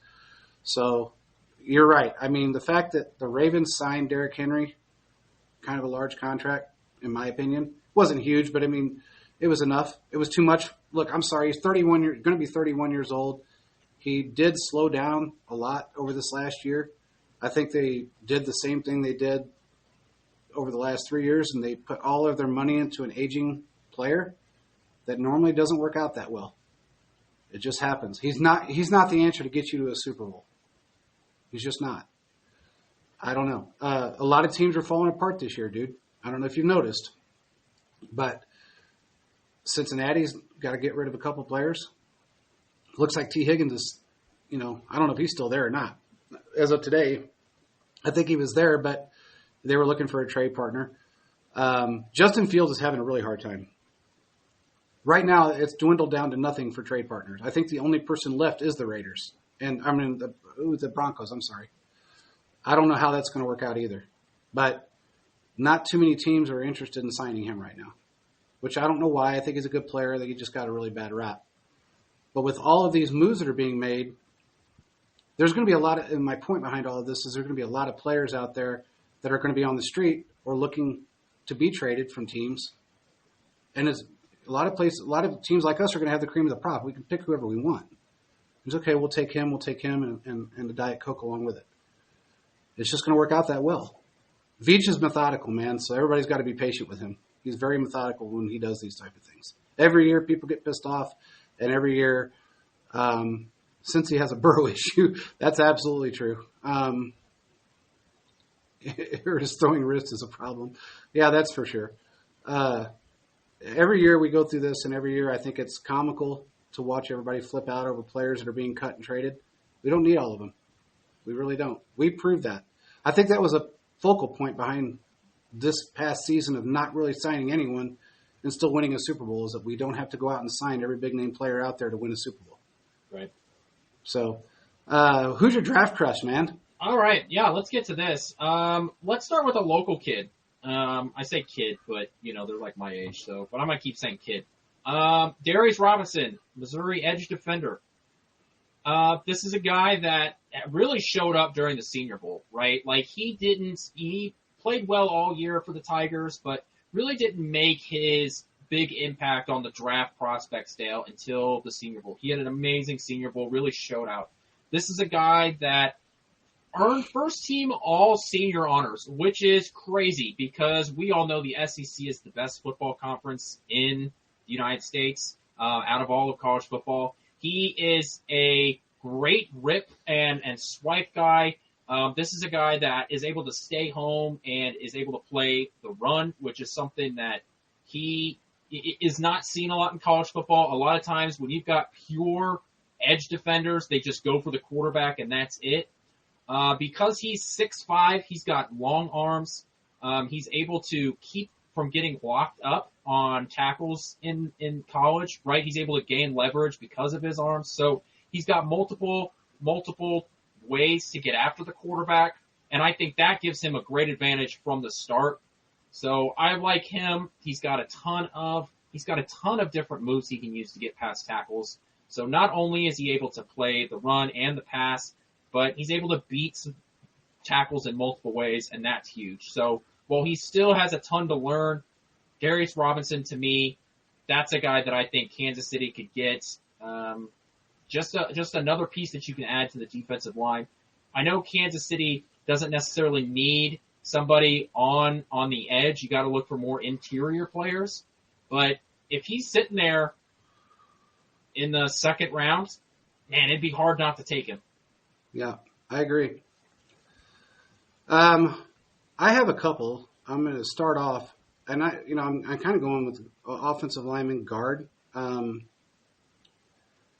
So you're right. The fact that the Ravens signed Derrick Henry, kind of a large contract, in my opinion, wasn't huge, but it was enough. It was too much. Look, I'm sorry. He's going to be 31 years old. He did slow down a lot over this last year. I think they did the same thing they did over the last 3 years, and they put all of their money into an aging player that normally doesn't work out that well. It just happens. He's not the answer to get you to a Super Bowl. He's just not. I don't know. A lot of teams are falling apart this year, dude. I don't know if you've noticed, but Cincinnati's got to get rid of a couple players. Looks like T. Higgins is, I don't know if he's still there or not. As of today, I think he was there, but they were looking for a trade partner. Justin Fields is having a really hard time. Right now, it's dwindled down to nothing for trade partners. I think the only person left is the Raiders. And the Broncos, I'm sorry. I don't know how that's going to work out either. But not too many teams are interested in signing him right now, which I don't know why. I think he's a good player. I think he just got a really bad rap. But with all of these moves that are being made, there's going to be a lot of, and my point behind all of this is there's going to be a lot of players out there that are going to be on the street or looking to be traded from teams. And it's a lot of teams like us are going to have the cream of the crop. We can pick whoever we want. It's okay, we'll take him, and the Diet Coke along with it. It's just going to work out that well. Veach is methodical, man, so everybody's got to be patient with him. He's very methodical when he does these type of things. Every year people get pissed off, and every year, since he has a Burrow issue, that's absolutely true. or his throwing wrist is a problem. Yeah, that's for sure. Every year we go through this, and every year I think it's comical to watch everybody flip out over players that are being cut and traded. We don't need all of them. We really don't. We proved that. I think that was a focal point behind this past season of not really signing anyone and still winning a Super Bowl, is that we don't have to go out and sign every big name player out there to win a Super Bowl. Right. So, who's your draft crush, man? All right. Yeah, let's get to this. Let's start with a local kid. I say kid, but they're like my age, but I'm gonna keep saying kid. Darius Robinson, Missouri edge defender. This is a guy that really showed up during the Senior Bowl, right? Like he played well all year for the Tigers, but really didn't make his big impact on the draft prospects, Dale, until the Senior Bowl. He had an amazing Senior Bowl, really showed out. This is a guy that earned first team all senior honors, which is crazy because we all know the SEC is the best football conference in the United States, out of all of college football. He is a great rip and swipe guy. This is a guy that is able to stay home and is able to play the run, which is something that he is not seen a lot in college football. A lot of times when you've got pure edge defenders, they just go for the quarterback and that's it. Because he's 6'5", he's got long arms. He's able to keep from getting locked up on tackles in college, right? He's able to gain leverage because of his arms. So he's got multiple ways to get after the quarterback. And I think that gives him a great advantage from the start. So I like him. He's got a ton of different moves he can use to get past tackles. So not only is he able to play the run and the pass, but he's able to beat some tackles in multiple ways, and that's huge. So while he still has a ton to learn, Darius Robinson, to me, that's a guy that I think Kansas City could get. Just another piece that you can add to the defensive line. I know Kansas City doesn't necessarily need somebody on the edge. You got to look for more interior players. But if he's sitting there in the second round, man, it'd be hard not to take him. Yeah, I agree. I have a couple. I'm going to start off, and I'm kind of going with offensive lineman guard. The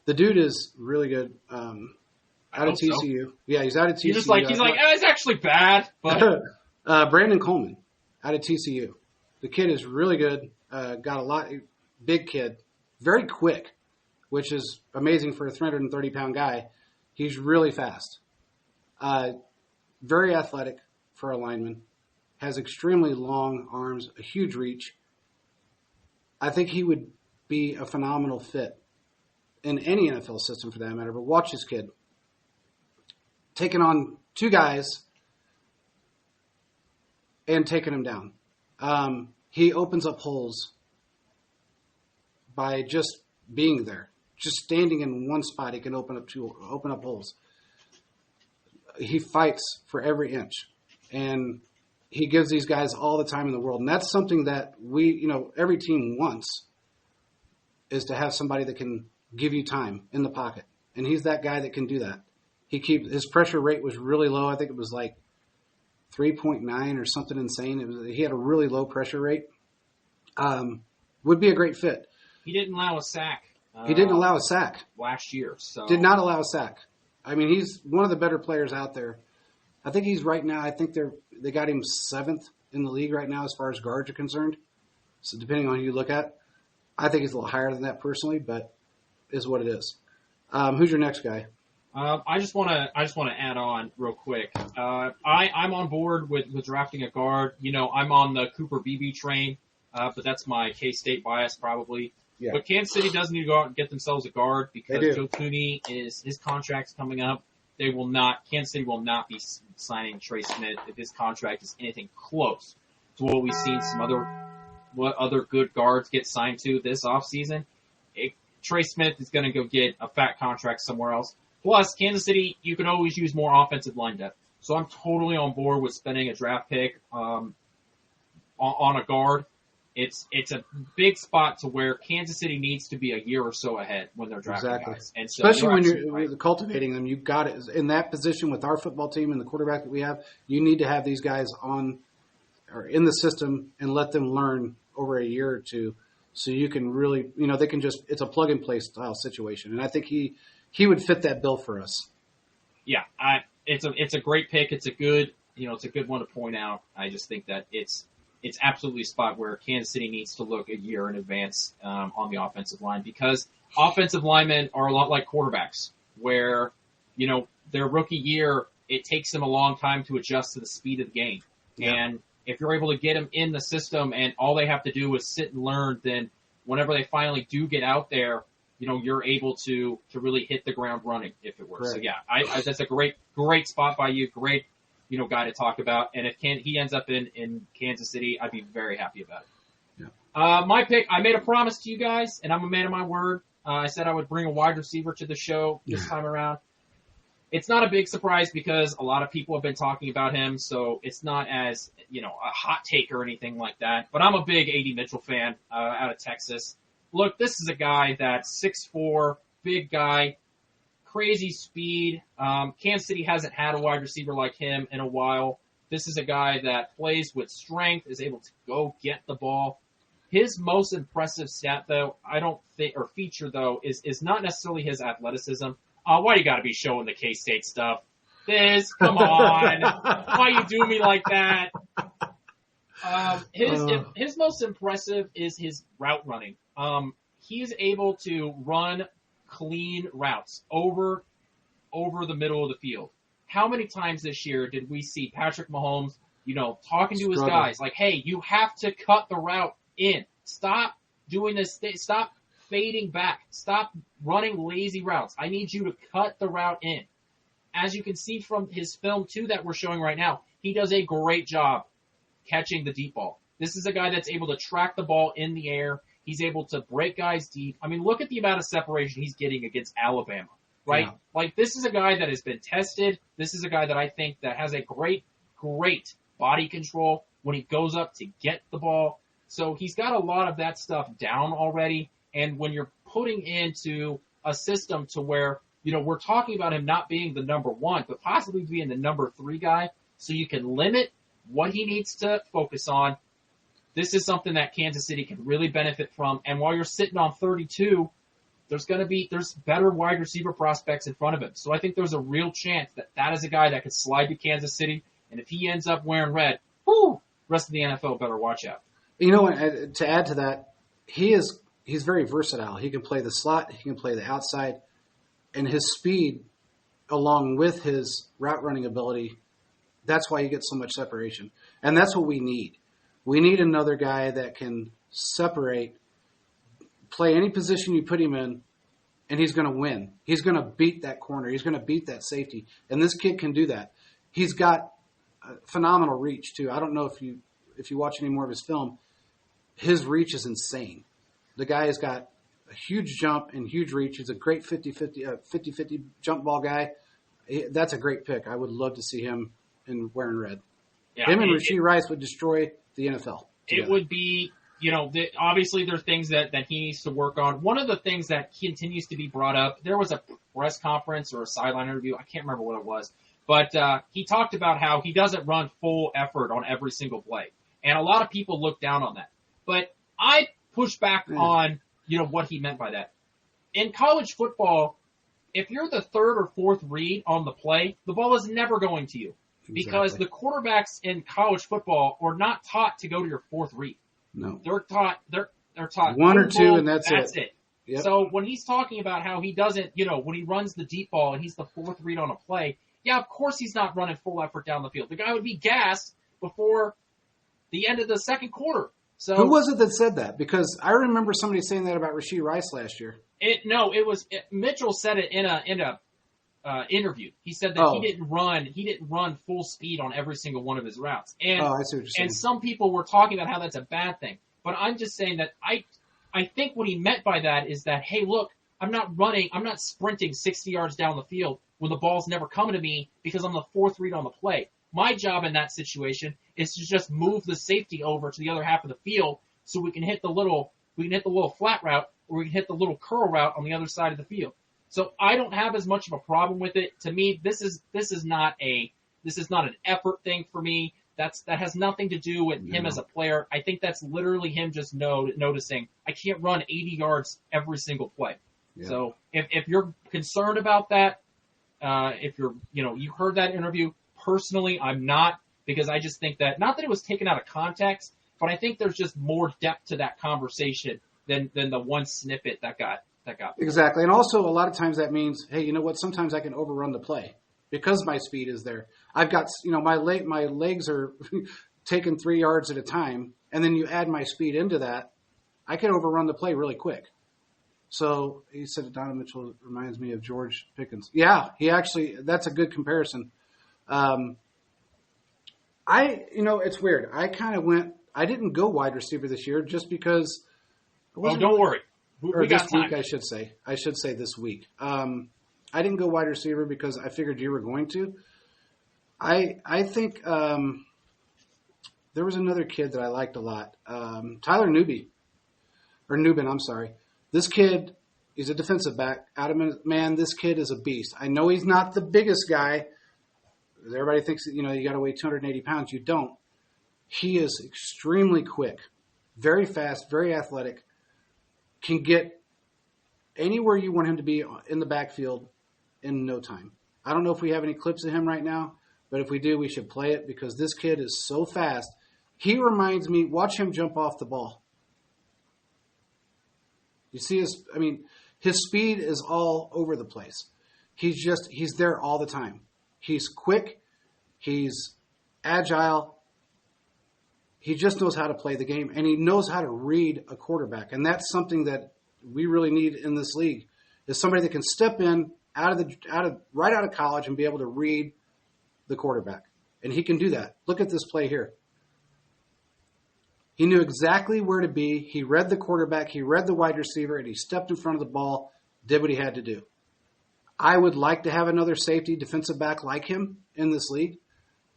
dude is really good. Out of TCU. So. Yeah, he's out of TCU. He's like, it's actually bad, but Brandon Coleman out of TCU. The kid is really good. Got a lot, big kid, very quick, which is amazing for a 330-pound guy. He's really fast, very athletic for a lineman, has extremely long arms, a huge reach. I think he would be a phenomenal fit in any NFL system for that matter, but watch this kid. Taking on two guys and taking them down. He opens up holes by just being there. Just standing in one spot, he can open up holes. He fights for every inch, and he gives these guys all the time in the world. And that's something that every team wants, is to have somebody that can give you time in the pocket. And he's that guy that can do that. His pressure rate was really low. I think it was like 3.9 or something insane. He had a really low pressure rate. Would be a great fit. He didn't allow a sack. He didn't allow a sack last year. So did not allow a sack. I mean, he's one of the better players out there. I think he's right now. I think they got him 7th in the league right now as far as guards are concerned. So depending on who you look at, I think he's a little higher than that personally, but is what it is. Who's your next guy? I just want to add on real quick. I'm on board with drafting a guard. I'm on the Cooper Beebe train, but that's my K-State bias probably. Yeah. But Kansas City does need to go out and get themselves a guard because Joe Thuney his contract's coming up. Kansas City will not be signing Trey Smith if his contract is anything close to what we've seen what other good guards get signed to this offseason. Trey Smith is going to go get a fat contract somewhere else. Plus, Kansas City, you could always use more offensive line depth. So I'm totally on board with spending a draft pick on a guard it's a big spot to where Kansas City needs to be a year or so ahead when they're drafting guys. And so especially when you're cultivating them, you've got it in that position with our football team and the quarterback that we have. You need to have these guys on or in the system and let them learn over a year or two, so you can really, they can just, it's a plug and play style situation. And I think he would fit that bill for us. Yeah, it's a great pick. It's a good, it's a good one to point out. I just think that it's absolutely a spot where Kansas City needs to look a year in advance on the offensive line, because offensive linemen are a lot like quarterbacks, where, their rookie year, it takes them a long time to adjust to the speed of the game. Yeah. And if you're able to get them in the system and all they have to do is sit and learn, then whenever they finally do get out there, you're able to really hit the ground running, if it were. Right. So yeah, that's a great spot by you. Great, guy to talk about. And if he ends up in Kansas City, I'd be very happy about it. Yeah. My pick, I made a promise to you guys, and I'm a man of my word. I said I would bring a wide receiver to the show this time around. It's not a big surprise because a lot of people have been talking about him, so it's not as, a hot take or anything like that. But I'm a big A.D. Mitchell fan out of Texas. Look, this is a guy that's 6'4", big guy, crazy speed. Kansas City hasn't had a wide receiver like him in a while. This is a guy that plays with strength, is able to go get the ball. His most impressive stat, though, feature, though, is not necessarily his athleticism. Why you gotta be showing the K-State stuff? Come on. Why you do me like that? His most impressive is his route running. He's able to run clean routes over the middle of the field. How many times this year did we see Patrick Mahomes, talking to his guys like, hey, you have to cut the route in. Stop doing this. Stop fading back. Stop running lazy routes. I need you to cut the route in. As you can see from his film, too, that we're showing right now, he does a great job catching the deep ball. This is a guy that's able to track the ball in the air. He's able to break guys deep. I mean, look at the amount of separation he's getting against Alabama, right? Yeah. Like, this is a guy that has been tested. This is a guy that I think that has a great body control when he goes up to get the ball. So he's got a lot of that stuff down already. And when you're putting into a system to where, we're talking about him not being the number one, but possibly being the number 3 guy, so you can limit what he needs to focus on. This is something that Kansas City can really benefit from. And while you're sitting on 32, there's better wide receiver prospects in front of him. So I think there's a real chance that is a guy that could slide to Kansas City. And if he ends up wearing red, rest of the NFL better watch out. To add to that, he's very versatile. He can play the slot. He can play the outside. And his speed, along with his route running ability, that's why you get so much separation. And that's what we need. We need another guy that can separate, play any position you put him in, and he's going to win. He's going to beat that corner. He's going to beat that safety. And this kid can do that. He's got phenomenal reach, too. I don't know if you watch any more of his film. His reach is insane. The guy has got a huge jump and huge reach. He's a great 50-50 jump ball guy. That's a great pick. I would love to see him in wearing red. Yeah, him and Rashee Rice would destroy the NFL together. It would be, obviously there's things that he needs to work on. One of the things that continues to be brought up, there was a press conference or a sideline interview, I can't remember what it was, but he talked about how he doesn't run full effort on every single play. And a lot of people look down on that. But I push back on, what he meant by that. In college football, if you're the 3rd or 4th read on the play, the ball is never going to you. Because the quarterbacks in college football are not taught to go to your 4th read. No. They're taught 1 or 2 and that's it. Yep. So when he's talking about how he doesn't, when he runs the deep ball and he's the 4th read on a play, yeah, of course he's not running full effort down the field. The guy would be gassed before the end of the second quarter. So who was it that said that? Because I remember somebody saying that about Rashee Rice last year. Mitchell said it in a interview. He said that he didn't run full speed on every single one of his routes. And, I see what you're saying. And some people were talking about how that's a bad thing. But I'm just saying that I think what he meant by that is that, hey, look, I'm not sprinting 60 yards down the field when the ball's never coming to me because I'm the 4th read on the play. My job in that situation is to just move the safety over to the other half of the field so we can hit the little flat route, or we can hit the little curl route on the other side of the field. So I don't have as much of a problem with it. To me, this is not an effort thing for me. That has nothing to do with him as a player. I think that's literally him just noticing I can't run 80 yards every single play. Yeah. So if you're concerned about that, if you heard that interview, personally, I'm not, because I just think that, not that it was taken out of context, but I think there's just more depth to that conversation than the one snippet that got. Exactly. And also a lot of times that means, hey, you know what? Sometimes I can overrun the play because my speed is there. I've got, my legs are taking 3 yards at a time. And then you add my speed into that. I can overrun the play really quick. So he said Donovan Mitchell reminds me of George Pickens. Yeah, that's a good comparison. It's weird. I didn't go wide receiver this year just because. Don't worry. Or this week, I should say. I should say this week. I didn't go wide receiver because I figured you were going to. I think there was another kid that I liked a lot. Tyler Nubin, I'm sorry. This kid, he's a defensive back. Man, this kid is a beast. I know he's not the biggest guy. Everybody thinks that, you got to weigh 280 pounds. You don't. He is extremely quick, very fast, very athletic, can get anywhere you want him to be in the backfield in no time. I don't know if we have any clips of him right now, but if we do, we should play it because this kid is so fast. He reminds me, watch him jump off the ball. You see his speed is all over the place. He's there all the time. He's quick. He's agile. He just knows how to play the game, and he knows how to read a quarterback. And that's something that we really need in this league, is somebody that can step in right out of college and be able to read the quarterback. And he can do that. Look at this play here. He knew exactly where to be. He read the quarterback. He read the wide receiver, and he stepped in front of the ball, did what he had to do. I would like to have another safety defensive back like him in this league.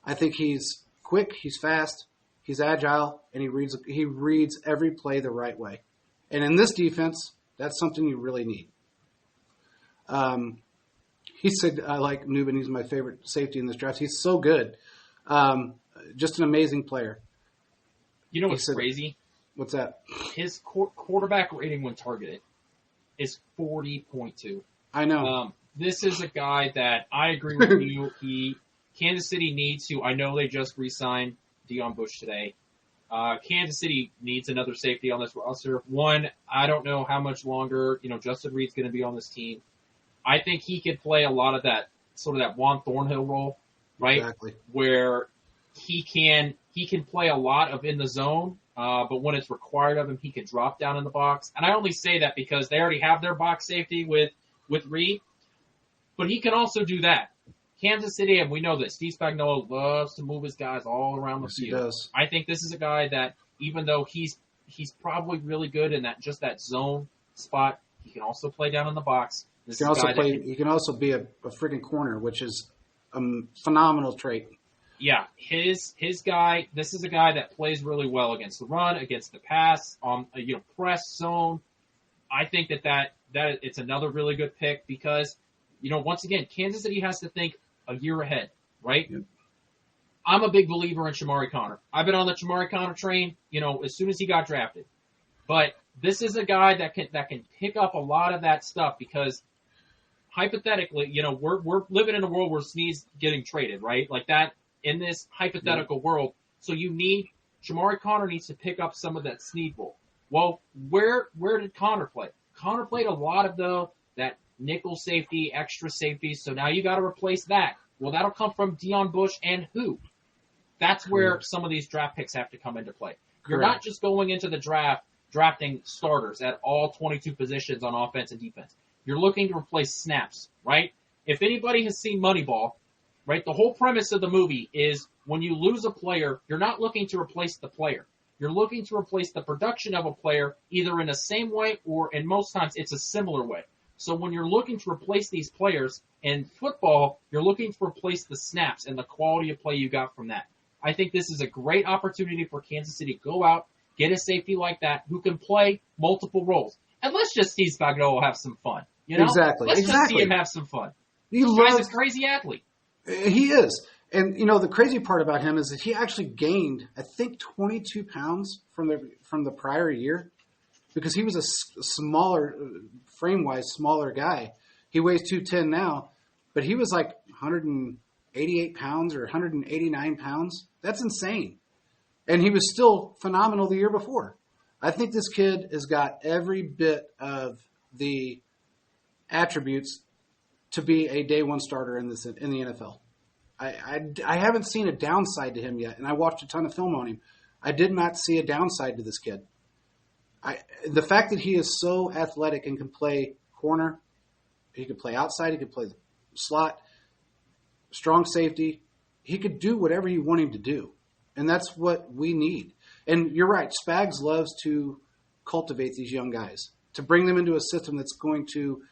I think he's quick. He's fast. He's agile, and he reads every play the right way. And in this defense, that's something you really need. He said, I like Nubin. He's my favorite safety in this draft. He's so good. Just an amazing player. You know what's crazy? What's that? His quarterback rating when targeted is 40.2. I know. This is a guy that I agree with you. Kansas City needs to. I know they just re-signed Deion Bush today. Kansas City needs another safety on this roster. One, I don't know how much longer, Justin Reed's going to be on this team. I think he could play a lot of that, sort of that Juan Thornhill role, right? Exactly. Where he can play a lot of in the zone, but when it's required of him, he can drop down in the box. And I only say that because they already have their box safety with Reed, but he can also do that. Kansas City, and we know that Steve Spagnuolo loves to move his guys all around the field. He does. I think this is a guy that, even though he's probably really good in that zone spot, he can also play down in the box. He can also be a freaking corner, which is a phenomenal trait. Yeah, his guy. This is a guy that plays really well against the run, against the pass, press zone. I think that it's another really good pick because, once again, Kansas City has to think a year ahead, right? Yep. I'm a big believer in Shamari Connor. I've been on the Shamari Connor train, as soon as he got drafted. But this is a guy that can pick up a lot of that stuff because hypothetically, we're living in a world where Sneed's getting traded, right? Like that in this hypothetical world. So Shamari Connor needs to pick up some of that Sneed role. Well, where did Connor play? Connor played a lot of that nickel safety, extra safety. So now you got to replace that. Well, that'll come from Deion Bush and who? That's where some of these draft picks have to come into play. You're not just going into the draft drafting starters at all 22 positions on offense and defense. You're looking to replace snaps, right? If anybody has seen Moneyball, right, the whole premise of the movie is when you lose a player, you're not looking to replace the player. You're looking to replace the production of a player either in the same way or, in most times, it's a similar way. So when you're looking to replace these players in football, you're looking to replace the snaps and the quality of play you got from that. I think this is a great opportunity for Kansas City to go out get a safety like that who can play multiple roles. And let's just see Spagnuolo have some fun. You know? Exactly. Let's just see him have some fun. He This guy's a crazy athlete. He is. And, you know, the crazy part about him is that he actually gained, I think, 22 pounds from the prior year because he was a smaller, frame-wise, smaller guy. He weighs 210 now, but he was like 188 pounds or 189 pounds. That's insane. And he was still phenomenal the year before. I think this kid has got every bit of the attributes to be a day one starter in the NFL. I haven't seen a downside to him yet, and I watched a ton of film on him. I did not see a downside to this kid. The fact that he is so athletic and can play corner, he could play outside, he could play the slot, strong safety, he could do whatever you want him to do, and that's what we need. And you're right, Spags loves to cultivate these young guys, to bring them into a system that's going to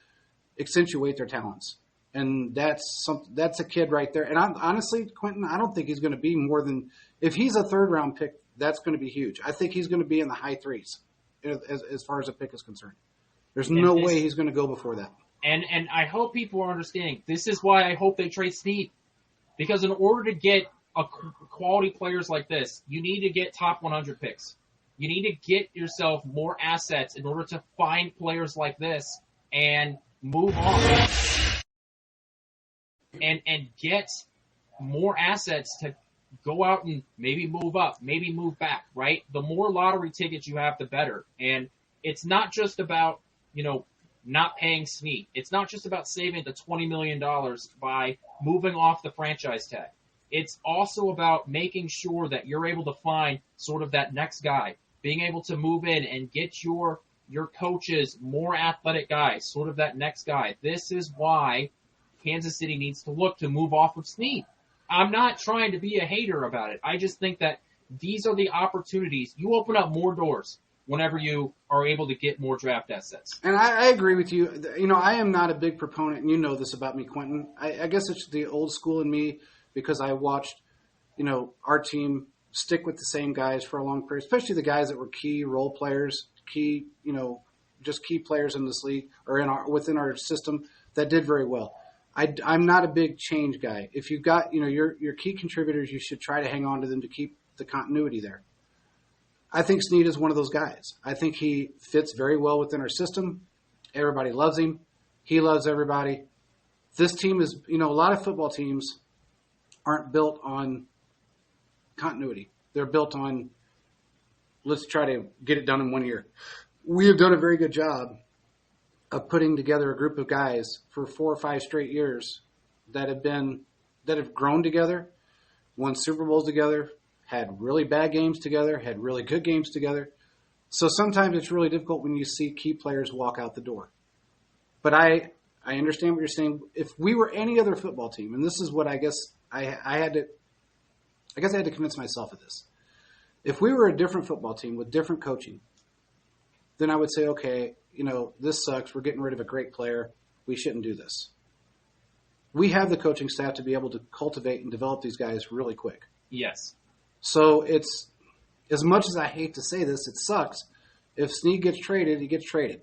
accentuate their talents. And that's a kid right there. And honestly, Quentin, I don't think he's going to be more than – if he's a third-round pick, that's going to be huge. I think he's going to be in the high threes as far as a pick is concerned. There's no way he's going to go before that. And I hope people are understanding. This is why I hope they trade Sneed. Because in order to get quality players like this, you need to get top 100 picks. You need to get yourself more assets in order to find players like this and move on. And get more assets to go out and maybe move up, maybe move back, right? The more lottery tickets you have, the better. And it's not just about, you know, not paying Sneed. It's not just about saving the $20 million by moving off the franchise tag. It's also about making sure that you're able to find sort of that next guy, being able to move in and get your coaches more athletic guys, sort of that next guy. This is why Kansas City needs to look to move off of Sneed. I'm not trying to be a hater about it. I just think that these are the opportunities. You open up more doors whenever you are able to get more draft assets. And I agree with you. You know, I am not a big proponent, and you know this about me, Quentin. I guess it's the old school in me because I watched, you know, our team stick with the same guys for a long period, especially the guys that were key role players, key, you know, just key players in this league or within our system that did very well. I'm not a big change guy. If you've got, you know, your key contributors, you should try to hang on to them to keep the continuity there. I think Sneed is one of those guys. I think he fits very well within our system. Everybody loves him. He loves everybody. This team is, you know, a lot of football teams aren't built on continuity. They're built on, let's try to get it done in 1 year. We have done a very good job of putting together a group of guys for 4 or 5 straight years that have grown together, won Super Bowls together, had really bad games together, had really good games together. So sometimes it's really difficult when you see key players walk out the door. But I understand what you're saying. If we were any other football team, and this is what I guess I had to convince myself of this. If we were a different football team with different coaching, then I would say, okay, you know, this sucks. We're getting rid of a great player. We shouldn't do this. We have the coaching staff to be able to cultivate and develop these guys really quick. Yes. So it's, as much as I hate to say this, it sucks. If Sneed gets traded, he gets traded.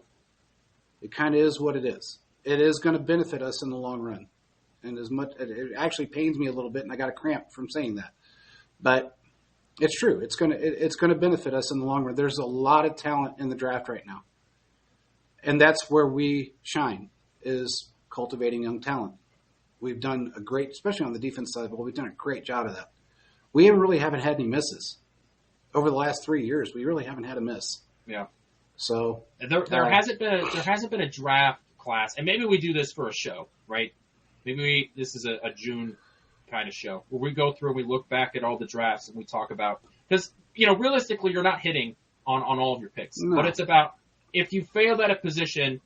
It kind of is what it is. It is going to benefit us in the long run. And it actually pains me a little bit, and I got a cramp from saying that. But it's true. It's going to benefit us in the long run. There's a lot of talent in the draft right now. And that's where we shine, is cultivating young talent. We've done a great, especially on the defense side, but we've done a great job of that. We haven't had any misses. Over the last 3 years, we really haven't had a miss. Yeah. So there hasn't been a draft class, and maybe we do this for a show, right? Maybe this is a June kind of show where we go through and we look back at all the drafts and we talk about, because, you know, realistically, you're not hitting on all of your picks, no. But it's about, if you failed at a position,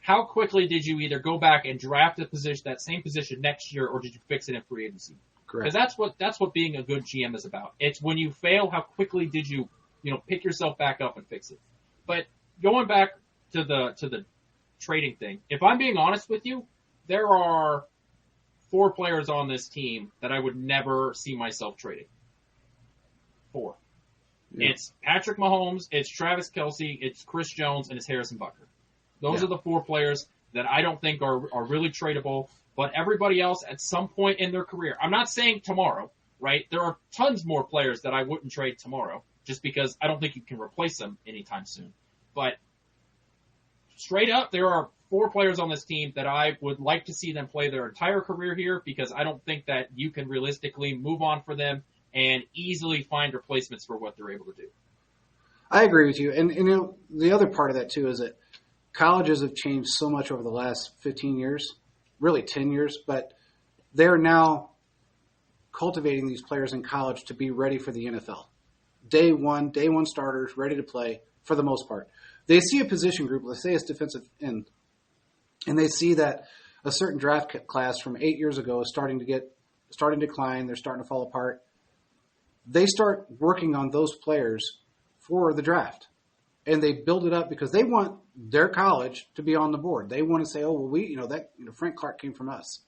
how quickly did you either go back and draft that same position next year, or did you fix it in free agency? Correct. Because that's what being a good GM is about. It's when you fail, how quickly did you pick yourself back up and fix it. But going back to the trading thing, if I'm being honest with you, there are 4 players on this team that I would never see myself trading. 4. Yeah. It's Patrick Mahomes, it's Travis Kelce, it's Chris Jones, and it's Harrison Butker. Those are the 4 players that I don't think are really tradable. But everybody else, at some point in their career, I'm not saying tomorrow, right? There are tons more players that I wouldn't trade tomorrow, just because I don't think you can replace them anytime soon. But straight up, there are 4 players on this team that I would like to see them play their entire career here, because I don't think that you can realistically move on for them and easily find replacements for what they're able to do. I agree with you. And the other part of that, too, is that colleges have changed so much over the last 15 years, really 10 years, but they're now cultivating these players in college to be ready for the NFL. Day one starters, ready to play for the most part. They see a position group, let's say it's defensive end, and they see that a certain draft class from 8 years ago is starting to decline. They're starting to fall apart. They start working on those players for the draft, and they build it up because they want their college to be on the board. They want to say, oh, well, Frank Clark came from us.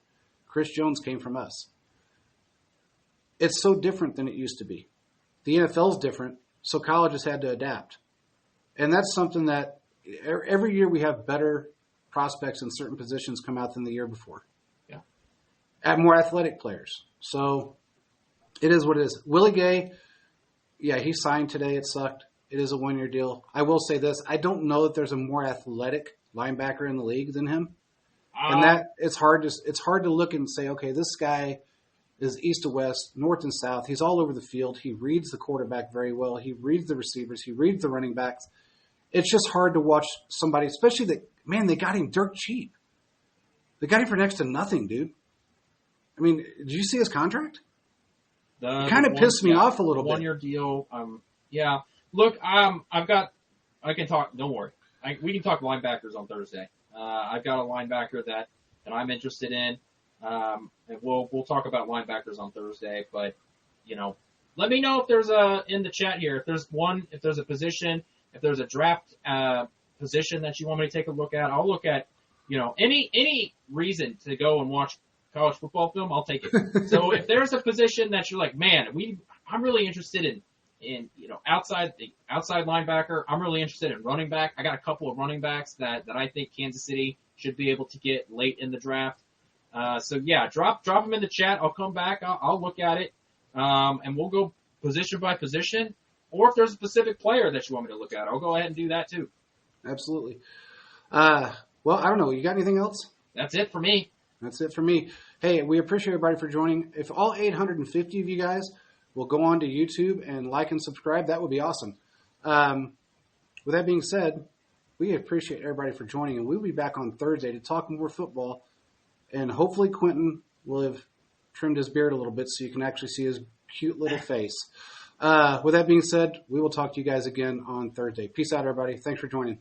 Chris Jones came from us. It's so different than it used to be. The NFL's different, so colleges had to adapt. And that's something that every year we have better prospects in certain positions come out than the year before. Yeah. At more athletic players. So it is what it is. Willie Gay, yeah, he signed today. It sucked. It is a 1-year deal. I will say this. I don't know that there's a more athletic linebacker in the league than him. And that it's hard to look and say, okay, this guy is east to west, north and south. He's all over the field. He reads the quarterback very well. He reads the receivers. He reads the running backs. It's just hard to watch somebody, especially they got him dirt cheap. They got him for next to nothing, dude. I mean, did you see his contract? It kind of pissed me off a little bit. 1-year deal. Yeah. Look, I can talk. Don't worry. We can talk linebackers on Thursday. I've got a linebacker that I'm interested in. And we'll talk about linebackers on Thursday. But let me know if there's in the chat here if there's a position, if there's a draft position that you want me to take a look at. I'll look at any reason to go and watch college football film. I'll take it. So if there's a position that you're like, man, I'm really interested in outside linebacker. I'm really interested in running back. I got a couple of running backs that I think Kansas City should be able to get late in the draft. So yeah, drop them in the chat. I'll come back. I'll look at it. And we'll go position by position. Or if there's a specific player that you want me to look at, I'll go ahead and do that too. Absolutely. Well, I don't know. You got anything else? That's it for me. That's it for me. Hey, we appreciate everybody for joining. If all 850 of you guys will go on to YouTube and like and subscribe, that would be awesome. With that being said, we appreciate everybody for joining, and we'll be back on Thursday to talk more football. And hopefully Quentin will have trimmed his beard a little bit so you can actually see his cute little face. With that being said, we will talk to you guys again on Thursday. Peace out, everybody. Thanks for joining.